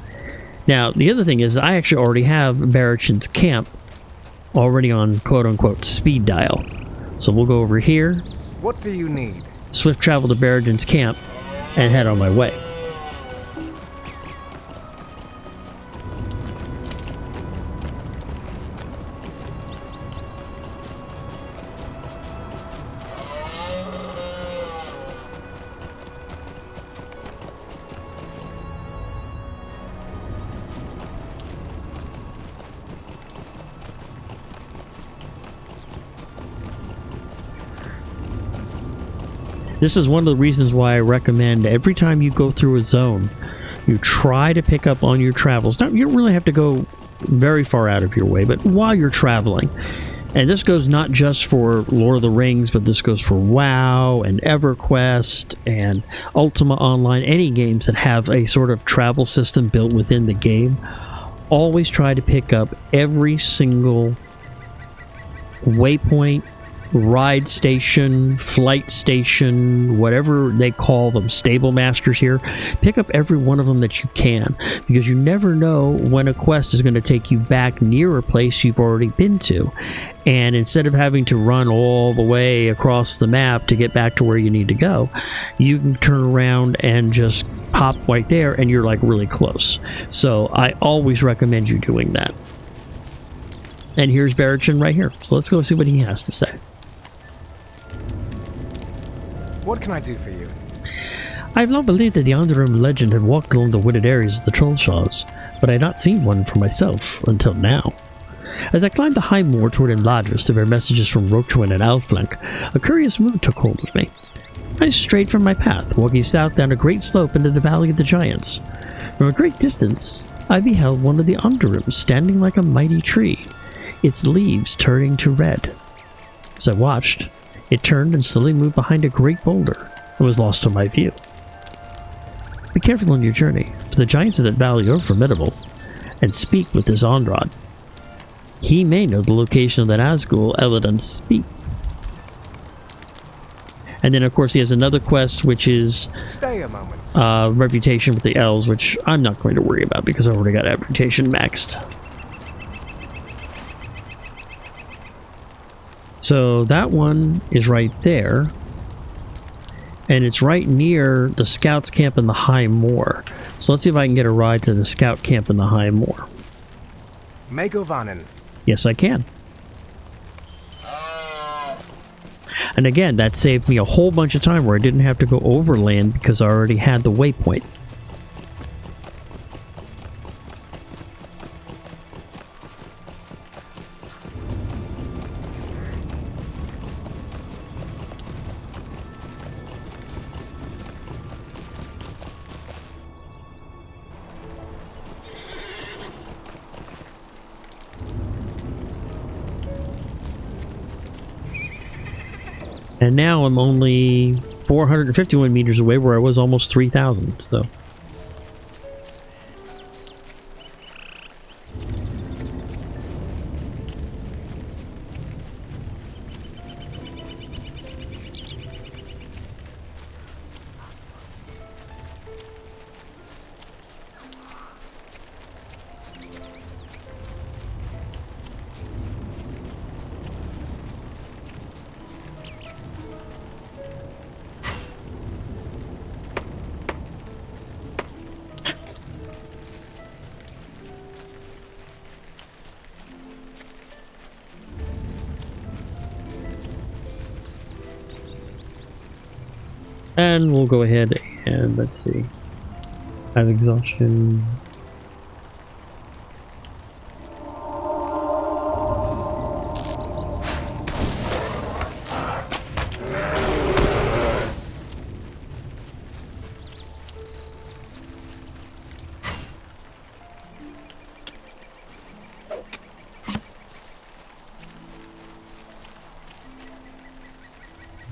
Now, the other thing is, I actually already have Barrichin's camp already on quote-unquote speed dial. So we'll go over here. What do you need? Swift travel to Barrichin's camp, and head on my way. This is one of the reasons why I recommend every time you go through a zone, you try to pick up on your travels. Now, you don't really have to go very far out of your way, but while you're traveling, and this goes not just for Lord of the Rings, but this goes for WoW and EverQuest and Ultima Online, any games that have a sort of travel system built within the game, always try to pick up every single waypoint, ride station, flight station, whatever they call them, stable masters here. Pick up every one of them that you can, because you never know when a quest is going to take you back near a place you've already been to. And instead of having to run all the way across the map to get back to where you need to go, you can turn around and just hop right there and you're like really close. So I always recommend you doing that. And here's Barrichin right here. So let's go see what he has to say. What can I do for you? I have long believed that the Ondarim legend had walked along the wooded areas of the Trollshaws, but I had not seen one for myself until now. As I climbed the high moor toward Enladris to bear messages from Rochwin and Alflank, a curious mood took hold of me. I strayed from my path, walking south down a great slope into the Valley of the Giants. From a great distance, I beheld one of the Ondarim standing like a mighty tree, its leaves turning to red. As I watched, it turned and slowly moved behind a great boulder and was lost to my view. Be careful on your journey, for the giants of that valley are formidable, and speak with this Ondrad. He may know the location of the Nazgul Eladon speaks. And then, of course, he has another quest, which is Stay a moment. Reputation with the Elves, which I'm not going to worry about because I already got Reputation maxed. So that one is right there, and it's right near the Scouts camp in the High Moor. So let's see if I can get a ride to the Scout camp in the High Moor. Megovanen. Yes, I can. And again, that saved me a whole bunch of time where I didn't have to go overland because I already had the waypoint. And now I'm only 451 meters away where I was almost 3,000, so. And we'll go ahead and let's see. I have exhaustion.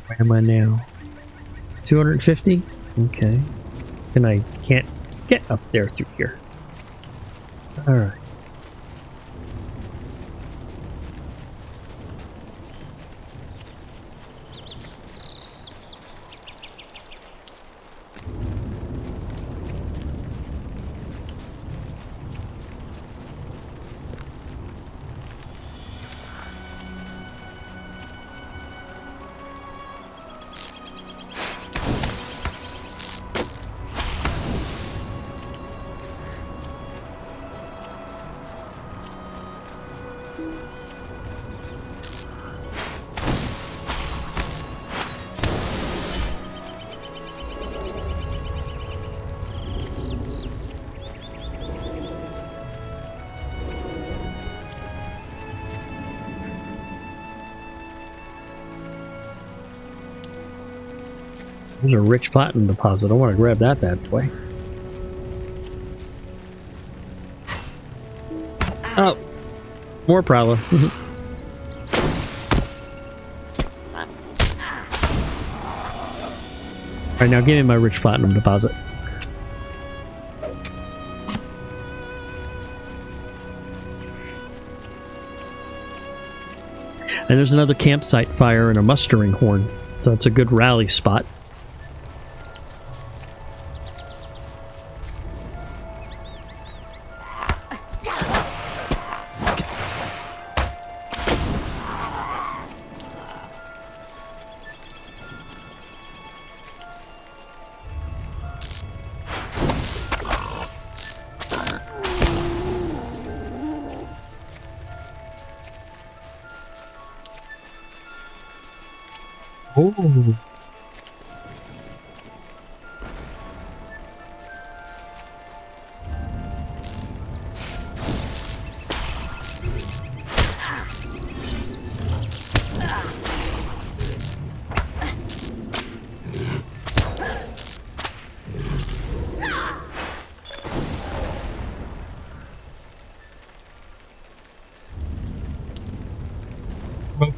Where am I now? 250? Okay. And I can't get up there through here. Alright. There's a rich platinum deposit. I want to grab that bad boy. Oh, more Prowler. Alright, now give me my rich platinum deposit. And there's another campsite fire and a mustering horn. So it's a good rally spot. Ooh.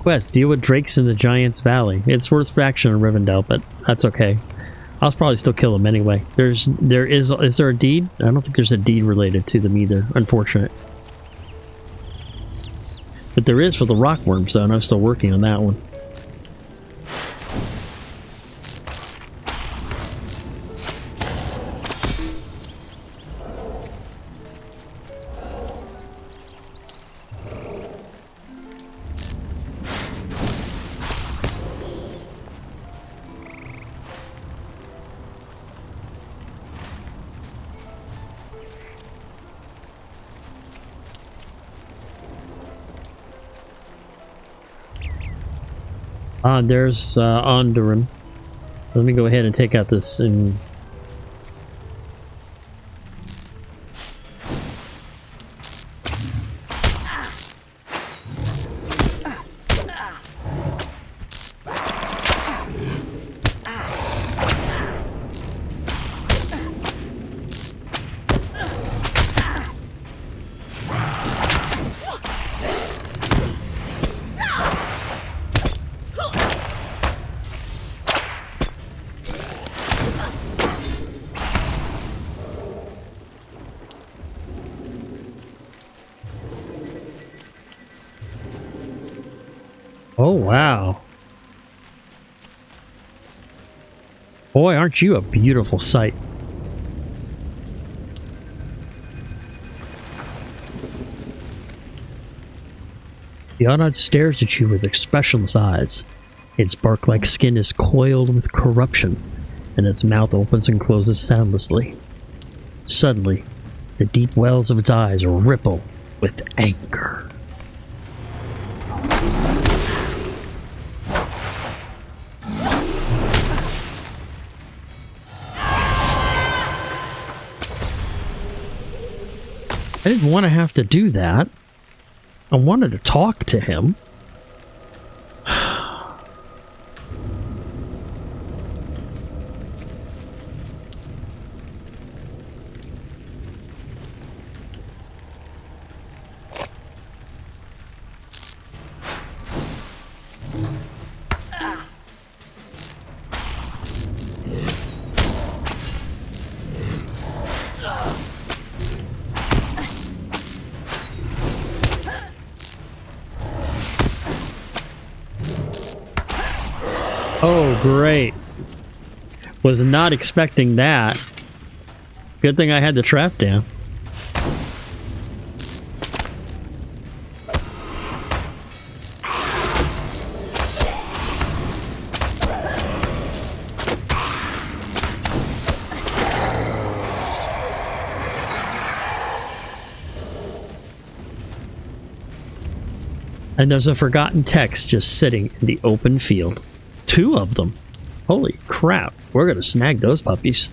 Quest, deal with drakes in the Giant's Valley. It's worth fraction in Rivendell, but that's okay. I'll probably still kill them anyway. Is there a deed? I don't think there's a deed related to them either. Unfortunate. But there is for the rockworms, though, and I'm still working on that one. There's Onderim. Let me go ahead and take out this and... Oh, wow. Boy, aren't you a beautiful sight. The Oddod stares at you with expressionless eyes. Its bark-like skin is coiled with corruption, and its mouth opens and closes soundlessly. Suddenly, the deep wells of its eyes ripple with anger. I didn't want to have to do that. I wanted to talk to him. Oh, great. Was not expecting that. Good thing I had the trap down. And there's a forgotten text just sitting in the open field. 2 of them. Holy crap. We're gonna snag those puppies.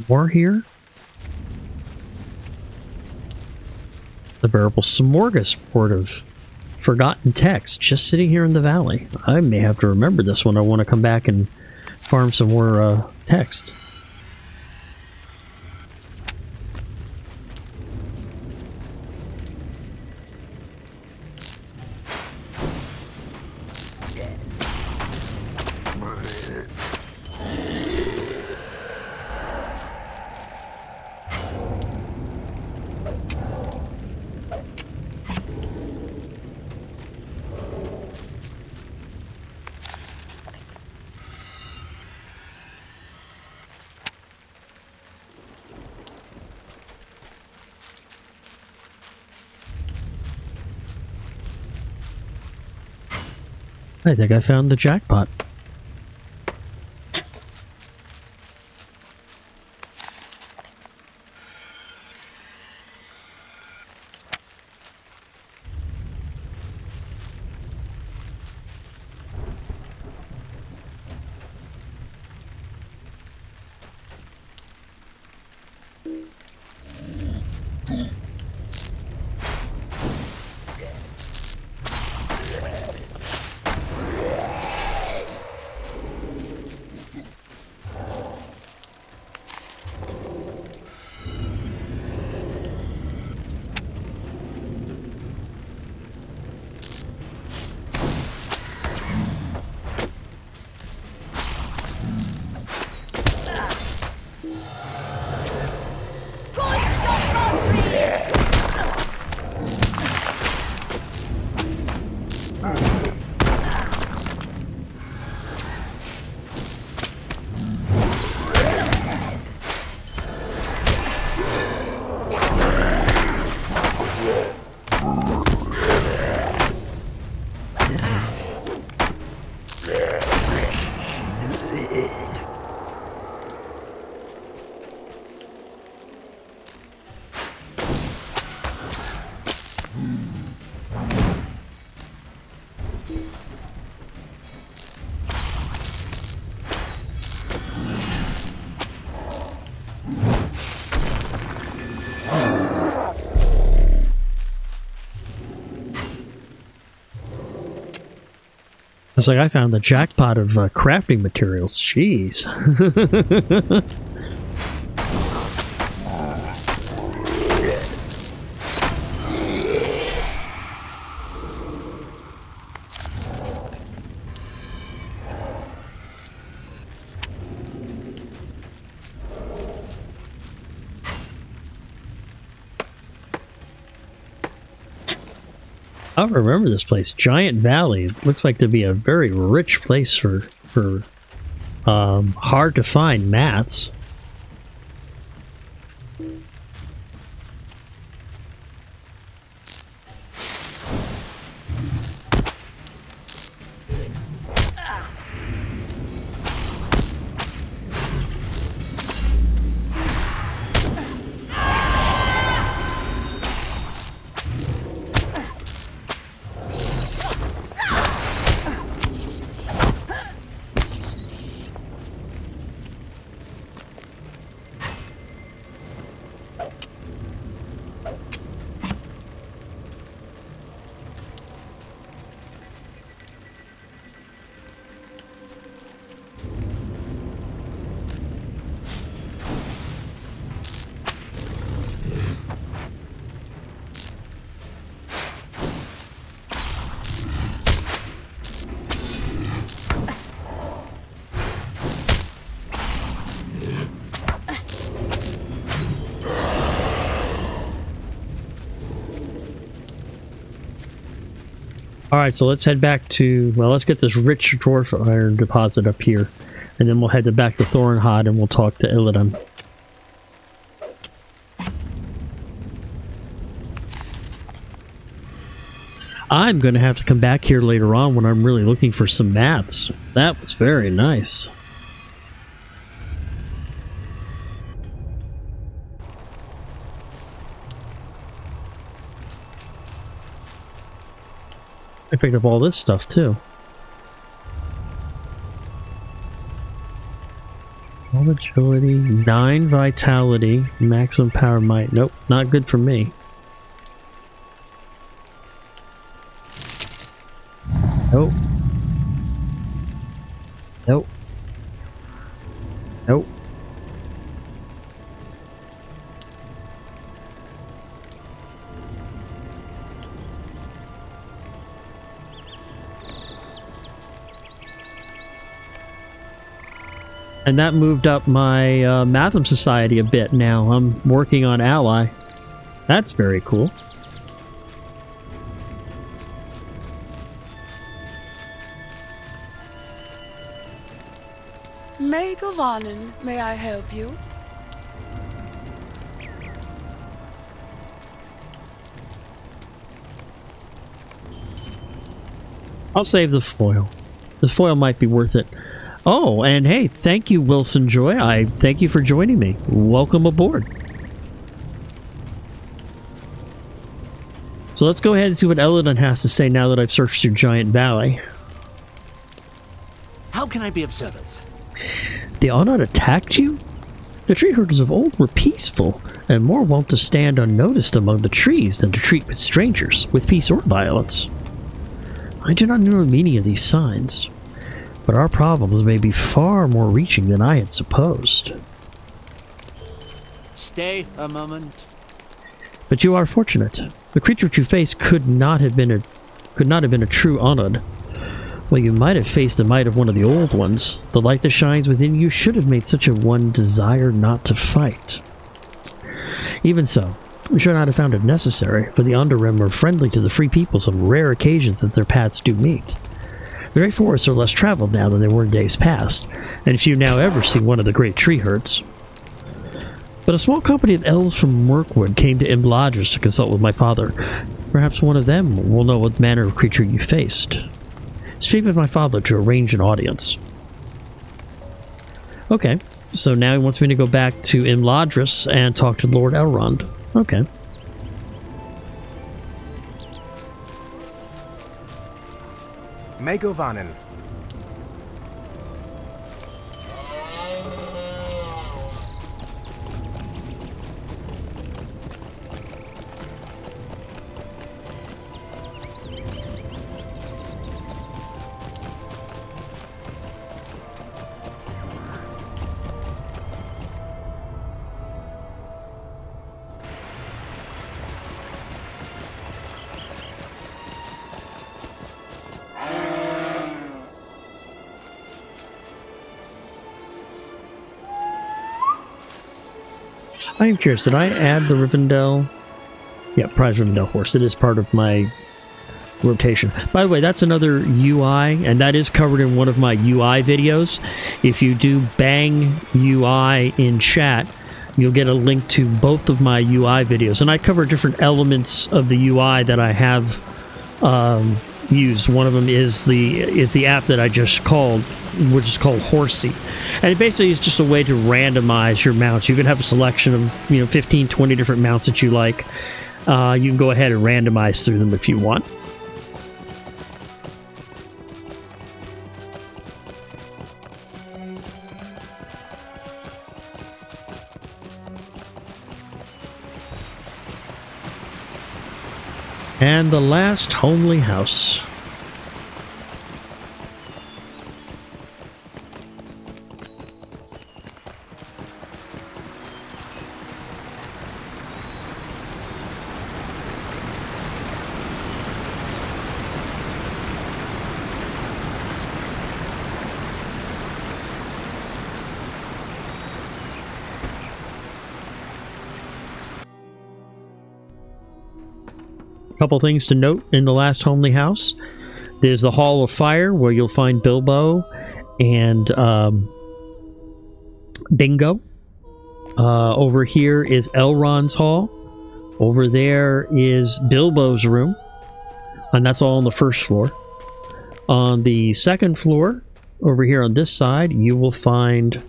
More here? The veritable smorgasbord of forgotten text just sitting here in the valley. I may have to remember this when I want to come back and farm some more text. I think I found the jackpot. It's like I found the jackpot of crafting materials. Jeez. I remember this place, Giant Valley. It looks like to be a very rich place for hard to find mats. Alright, so let's head back to, well, let's get this rich dwarf iron deposit up here. And then we'll head back to Thorinhod and we'll talk to Illidan. I'm going to have to come back here later on when I'm really looking for some mats. That was very nice. I picked up all this stuff too. All agility, 9 vitality, maximum power might. Nope, not good for me. Nope. Nope. Nope. And that moved up my Matham Society a bit now. I'm working on Ally. That's very cool. May Govanen, may I help you? I'll save the foil. The foil might be worth it. Oh, and hey, thank you, Wilson Joy. I thank you for joining me. Welcome aboard. So let's go ahead and see what Illidan has to say now that I've searched through Giant Valley. How can I be of service? The Onod attacked you? The tree herders of old were peaceful, and more wont to stand unnoticed among the trees than to treat with strangers, with peace or violence. I do not know the meaning of these signs, but our problems may be far more reaching than I had supposed. Stay a moment. But you are fortunate. The creature which you faced could not have been a true Onod. Well, you might have faced the might of one of the old ones. The light that shines within you should have made such a one desire not to fight. Even so, we should not have found it necessary, for the Underrim are friendly to the free peoples on rare occasions as their paths do meet. The great forests are less traveled now than they were in days past, and if you now ever see one of the great tree herds. But a small company of elves from Mirkwood came to Imladris to consult with my father. Perhaps one of them will know what manner of creature you faced. Speak with my father to arrange an audience. Okay, so now he wants me to go back to Imladris and talk to Lord Elrond. Okay. May Govanen. I am curious, did I add the Rivendell? Yeah, prize Rivendell horse. It is part of my rotation. By the way, that's another UI, and that is covered in one of my UI videos. If you do bang UI in chat, you'll get a link to both of my UI videos, and I cover different elements of the UI that I have used. One of them is the app that I just called, which is called Horsey, and it basically is just a way to randomize your mounts. You can have a selection of 15, 20 different mounts that you like. You can go ahead and randomize through them if you want. And the last homely house. Couple things to note in the last homely house. There's the Hall of Fire, where you'll find Bilbo and Bingo. Over here is Elrond's Hall. Over there is Bilbo's room, and that's all on the first floor. On the second floor, over here on this side, you will find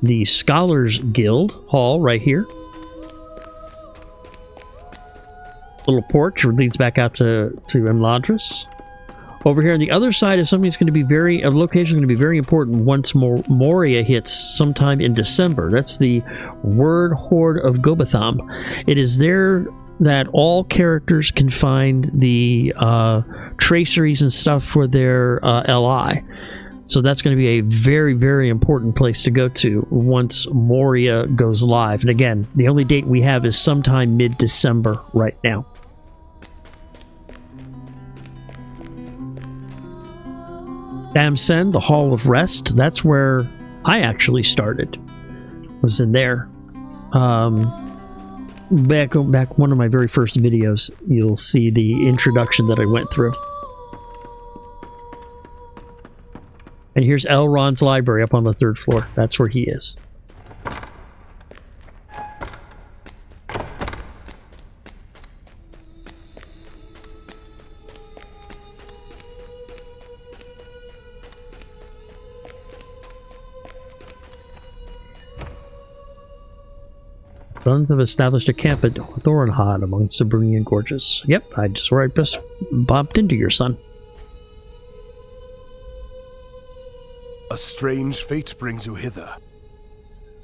the Scholars Guild Hall right here. Little porch leads back out to Imladris. Over here on the other side is something that's going to be a location going to be very important once Moria hits sometime in December. That's the Word Hoard of Gobatham. It is there that all characters can find the traceries and stuff for their LI. So that's going to be a very, very important place to go to once Moria goes live. And again, the only date we have is sometime mid-December right now. Damsen, the Hall of Rest, that's where I actually started. Was in there. Back one of my very first videos, you'll see the introduction that I went through. And here's Elrond's library up on the third floor. That's where he is. Sons have established a camp at Thorinhad among Sabrunian gorges. Yep, I just bumped into your son. A strange fate brings you hither.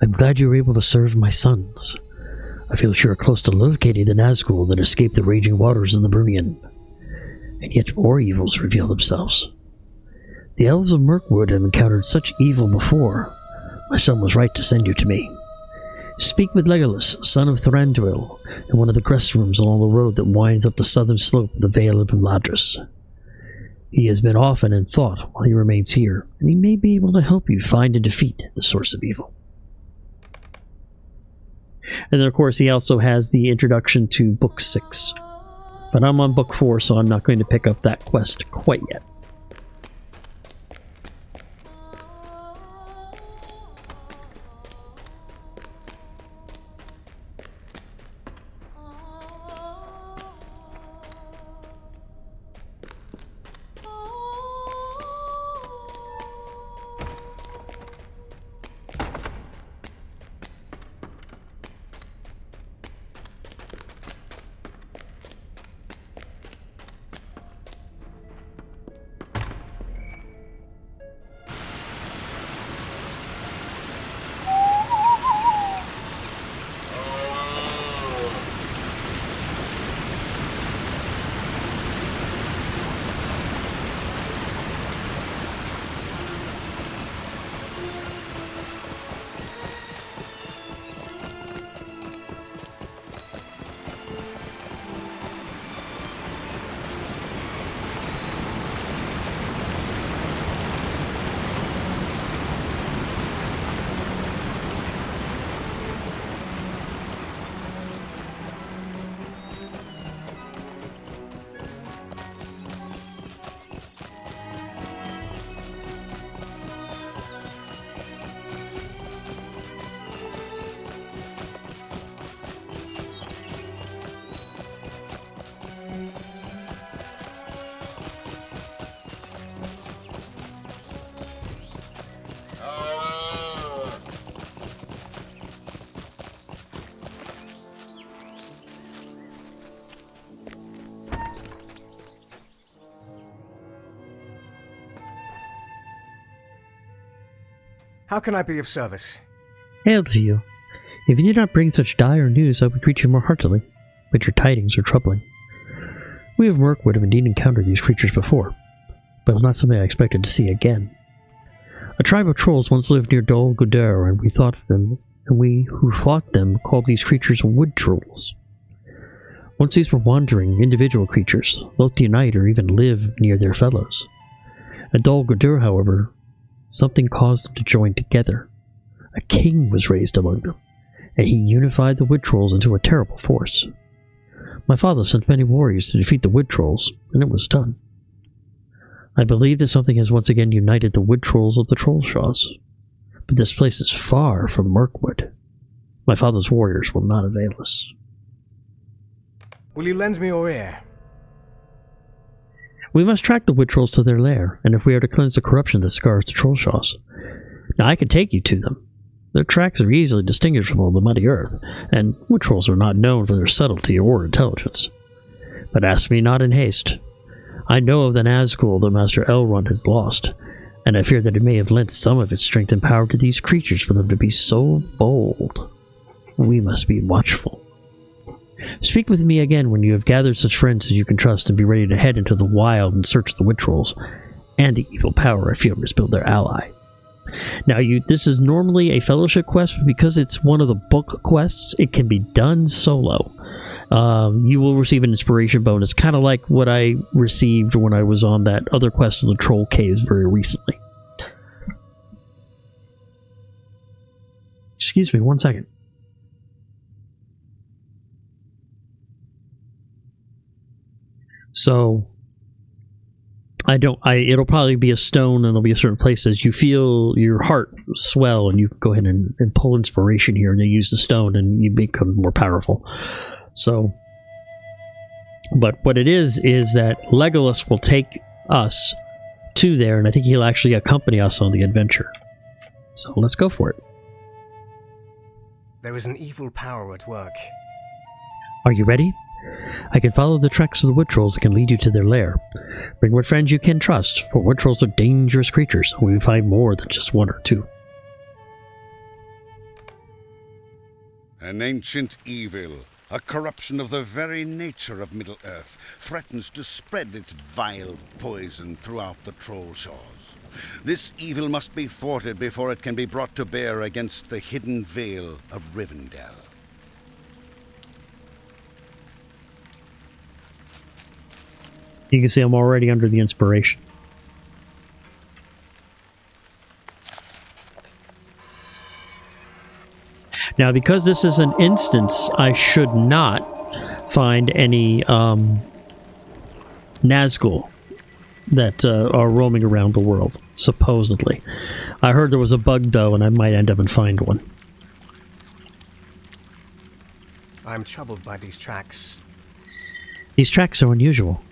I'm glad you were able to serve my sons. I feel sure close to locating the Nazgul that escaped the raging waters of the Brunian. And yet more evils reveal themselves. The elves of Mirkwood have encountered such evil before. My son was right to send you to me. Speak with Legolas, son of Thranduil, in one of the guest rooms along the road that winds up the southern slope of the Vale of Imladris. He has been often in thought while he remains here, and he may be able to help you find and defeat the source of evil. And then, of course, he also has the introduction to Book 6. But I'm on Book 4, so I'm not going to pick up that quest quite yet. How can I be of service? Hail to you. If you did not bring such dire news, I would greet you more heartily, but your tidings are troubling. We of Mirkwood have indeed encountered these creatures before, but it was not something I expected to see again. A tribe of trolls once lived near Dol Guldur, and we who fought them called these creatures wood trolls. Once these were wandering, individual creatures, loath to unite or even live near their fellows. At Dol Guldur, however, something caused them to join together. A king was raised among them, and he unified the wood trolls into a terrible force. My father sent many warriors to defeat the wood trolls, and it was done. I believe that something has once again united the wood trolls of the Trollshaws, but this place is far from Mirkwood. My father's warriors will not avail us. Will you lend me your ear? We must track the wood trolls to their lair, and if we are to cleanse the corruption that scars the Trollshaws. Now I can take you to them. Their tracks are easily distinguishable on the muddy earth, and wood trolls are not known for their subtlety or intelligence. But ask me not in haste. I know of the Nazgul that Master Elrond has lost, and I fear that it may have lent some of its strength and power to these creatures for them to be so bold. We must be watchful. Speak with me again when you have gathered such friends as you can trust, and be ready to head into the wild and search the wood trolls and the evil power I fear has built their ally. Now, this is normally a fellowship quest, but because it's one of the book quests, it can be done solo. You will receive an inspiration bonus, kind of like what I received when I was on that other quest of the Troll Caves very recently. Excuse me, 1 second. So, it'll probably be a stone, and there'll be a certain places you feel your heart swell, and you go ahead and pull inspiration here, and you use the stone, and you become more powerful. So, but what it is that Legolas will take us to there, and I think he'll actually accompany us on the adventure. So let's go for it. There is an evil power at work. Are you ready? I can follow the tracks of the wood trolls that can lead you to their lair. Bring what friends you can trust, for wood trolls are dangerous creatures, and we will find more than just one or two. An ancient evil, a corruption of the very nature of Middle-earth, threatens to spread its vile poison throughout the Trollshaws. This evil must be thwarted before it can be brought to bear against the hidden vale of Rivendell. You can see I'm already under the inspiration. Now, because this is an instance, I should not find any Nazgul that are roaming around the world, supposedly. I heard there was a bug, though, and I might end up and find one. I'm troubled by these tracks. These tracks are unusual.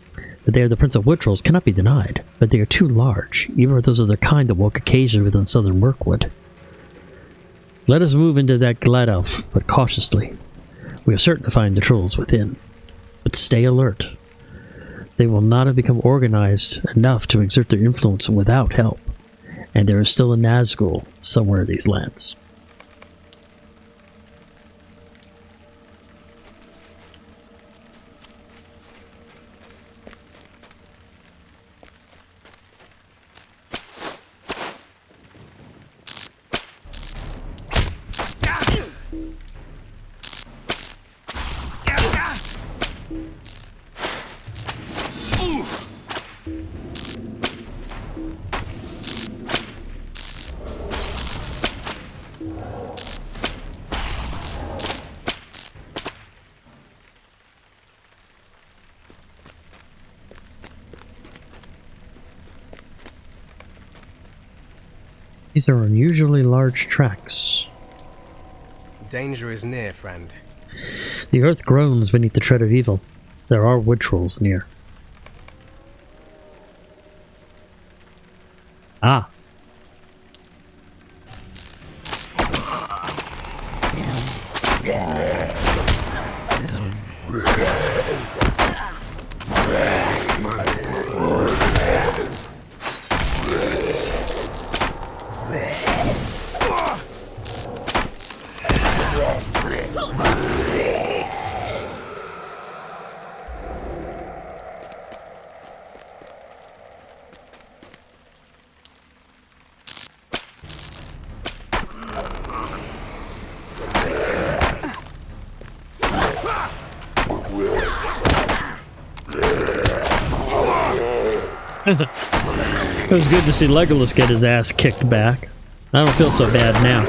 That they are the Prince of Wood Trolls cannot be denied, but they are too large, even for those of their kind that walk occasionally within southern Mirkwood. Let us move into that glad elf, but cautiously. We are certain to find the trolls within, but stay alert. They will not have become organized enough to exert their influence without help, and there is still a Nazgul somewhere in these lands. These are unusually large tracks. Danger is near, friend. The earth groans beneath the tread of evil. There are wood trolls near. Ah. It was good to see Legolas get his ass kicked back. I don't feel so bad now.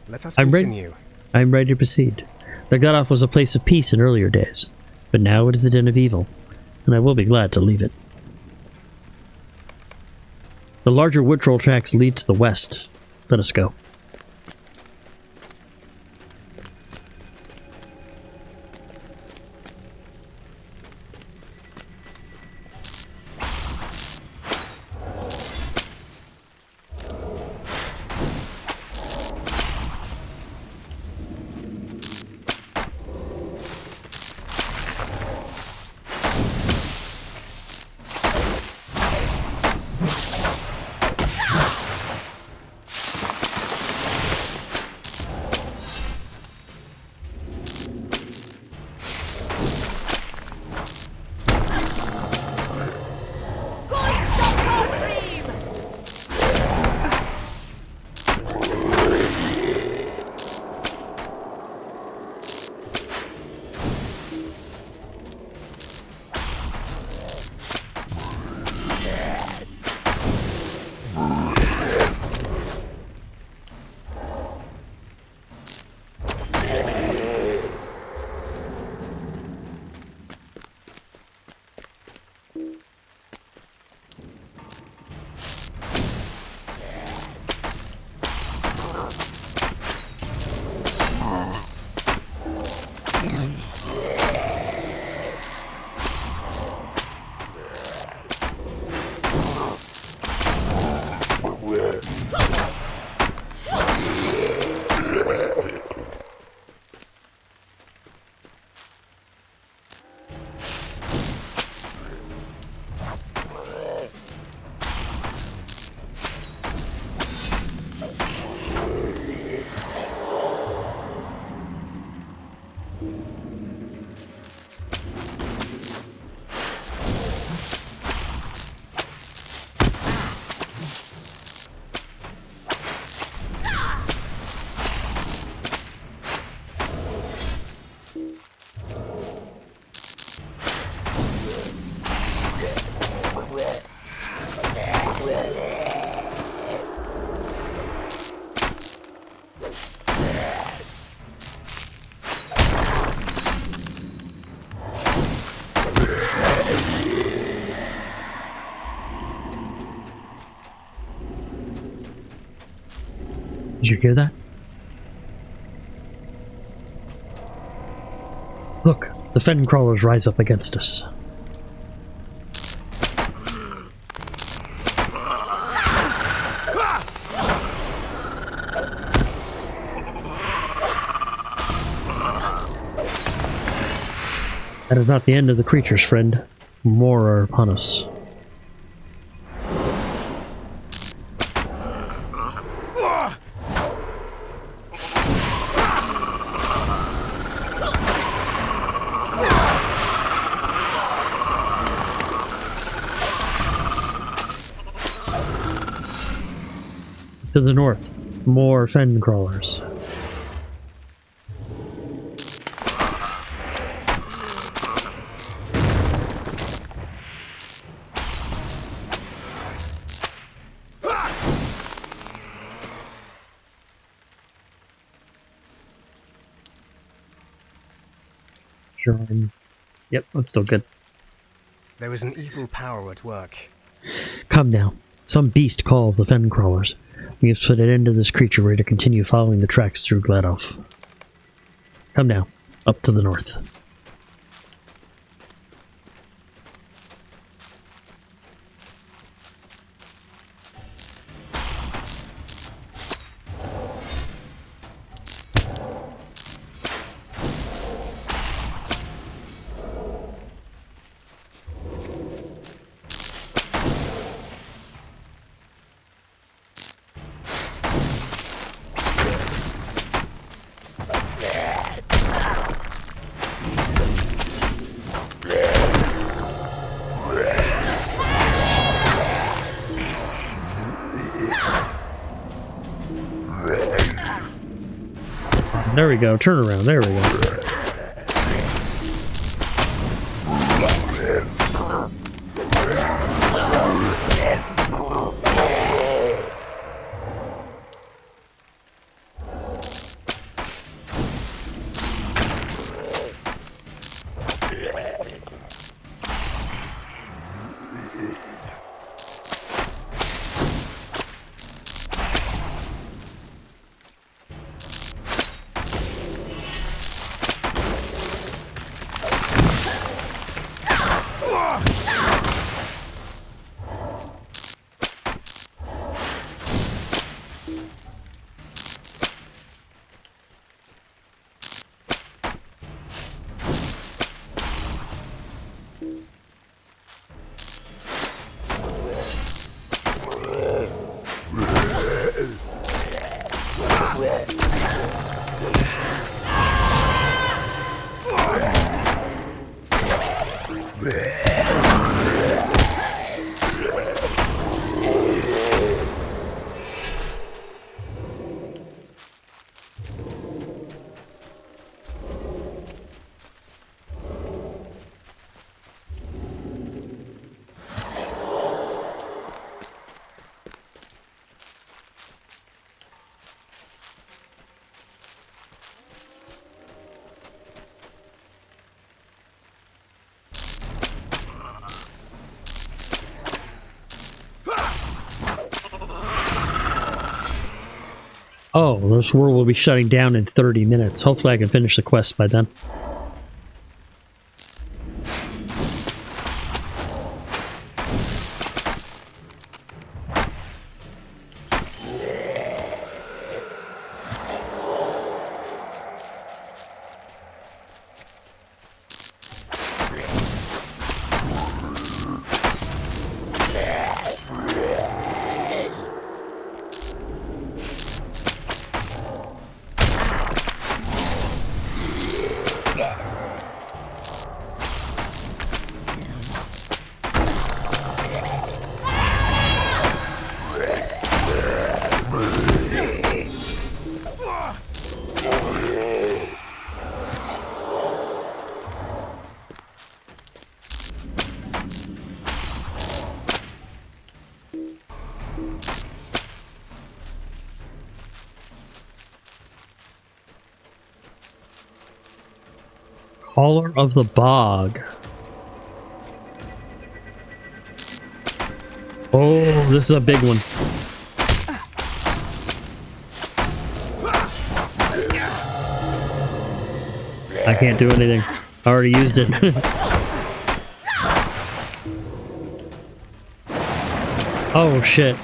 Let us I'm ready. continue. I'm ready to proceed. The Gladolf was a place of peace in earlier days, but now it is a den of evil, and I will be glad to leave it. The larger wood troll tracks lead to the west. Let us go. Did you hear that? Look, the fen crawlers rise up against us. That is not the end of the creatures, friend. More are upon us. To the north, more fen crawlers. Sure. Yep, I'm still good. There is an evil power at work. Come now. Some beast calls the fen crawlers. We have put an end to this creature. We're to continue following the tracks through Gladolf. Come now, up to the north. There we go. Turn around. There we go. Oh, this world will be shutting down in 30 minutes. Hopefully I can finish the quest by then. Caller of the Bog. Oh, this is a big one. I can't do anything. I already used it. Oh, shit.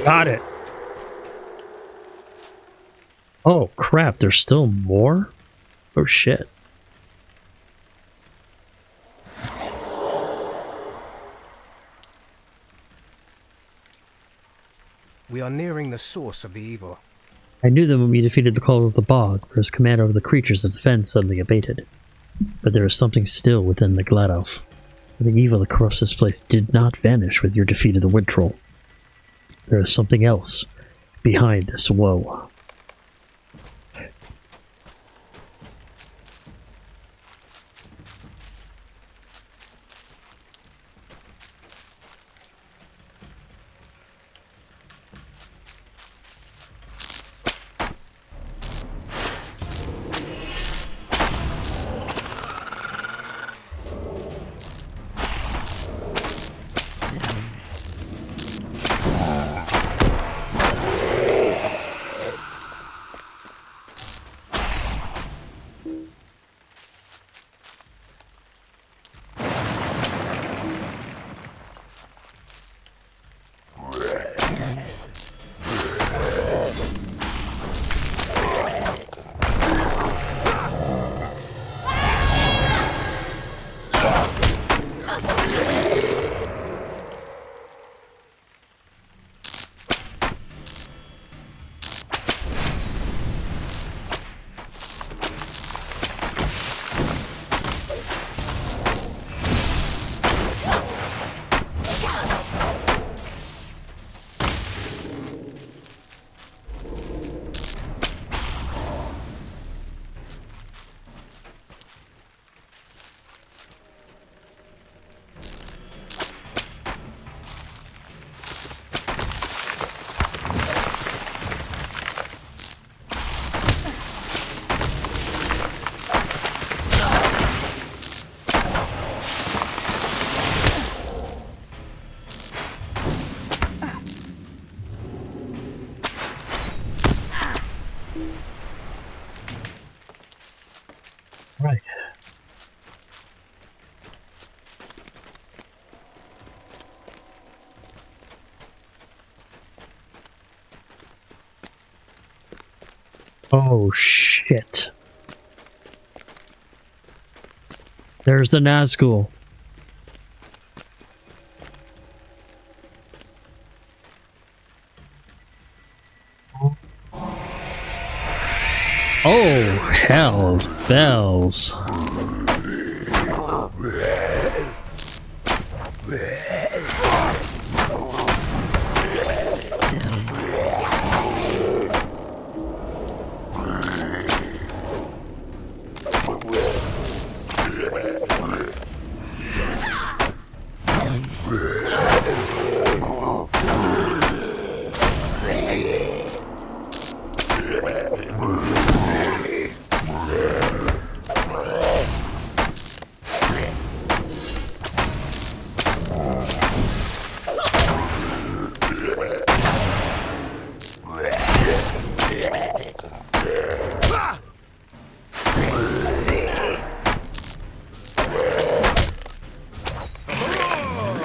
Got it. Oh, crap. There's still more? Oh, shit. We are nearing the source of the evil. I knew them when we defeated the Call of the Bog, where his command over the creatures of defense suddenly abated. But there is something still within the Glad Elf. The evil that corrupts this place did not vanish with your defeat of the Wood Troll. There is something else behind this woe. Right. Oh, shit. There's the Nazgul. Oh, hell's bells.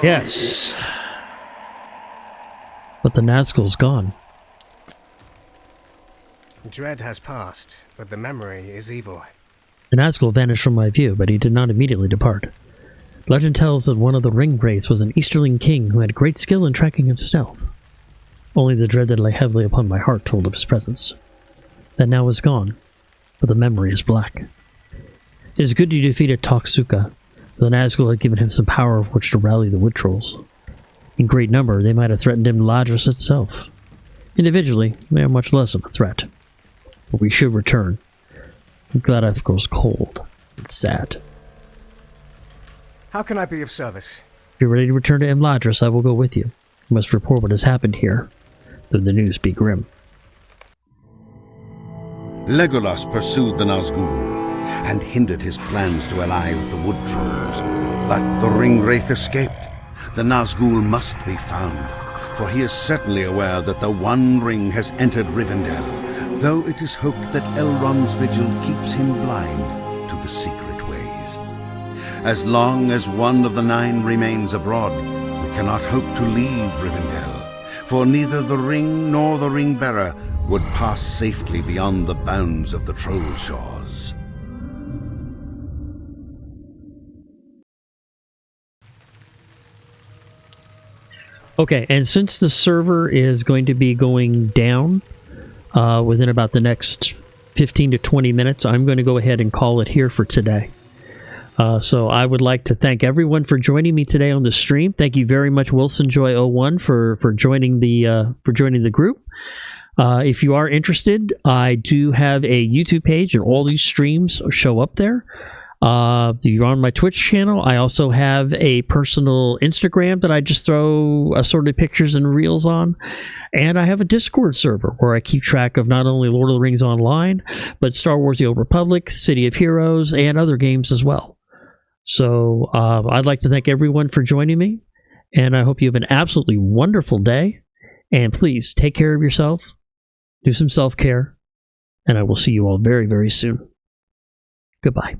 Yes. But the Nazgul's gone. Dread has passed, but the memory is evil. The Nazgul vanished from my view, but he did not immediately depart. Legend tells that one of the ring wraiths was an Easterling king who had great skill in tracking and stealth. Only the dread that lay heavily upon my heart told of his presence. That now is gone, but the memory is black. It is good you defeated Toksuka. The Nazgul had given him some power of which to rally the wood trolls. In great number, they might have threatened Imladris itself. Individually, they are much less of a threat. But we should return. I'm glad I've grown cold and sad. How can I be of service? If you're ready to return to Imladris, I will go with you. You must report what has happened here, though the news be grim. Legolas pursued the Nazgul and hindered his plans to ally with the wood trolls. But the ring wraith escaped. The Nazgul must be found, for he is certainly aware that the One Ring has entered Rivendell, though it is hoped that Elrond's vigil keeps him blind to the secret ways. As long as one of the nine remains abroad, we cannot hope to leave Rivendell, for neither the ring nor the ring-bearer would pass safely beyond the bounds of the Trollshaws. Okay, and since the server is going to be going down within about the next 15 to 20 minutes, I'm going to go ahead and call it here for today. So I would like to thank everyone for joining me today on the stream. Thank you very much, WilsonJoy01, for joining the group. If you are interested, I do have a YouTube page, and all these streams show up there. If you're on my Twitch channel, I also have a personal Instagram that I just throw assorted pictures and reels on. And I have a Discord server where I keep track of not only Lord of the Rings Online, but Star Wars The Old Republic, City of Heroes, and other games as well. So I'd like to thank everyone for joining me, and I hope you have an absolutely wonderful day. And please take care of yourself, do some self-care, and I will see you all very, very soon. Goodbye.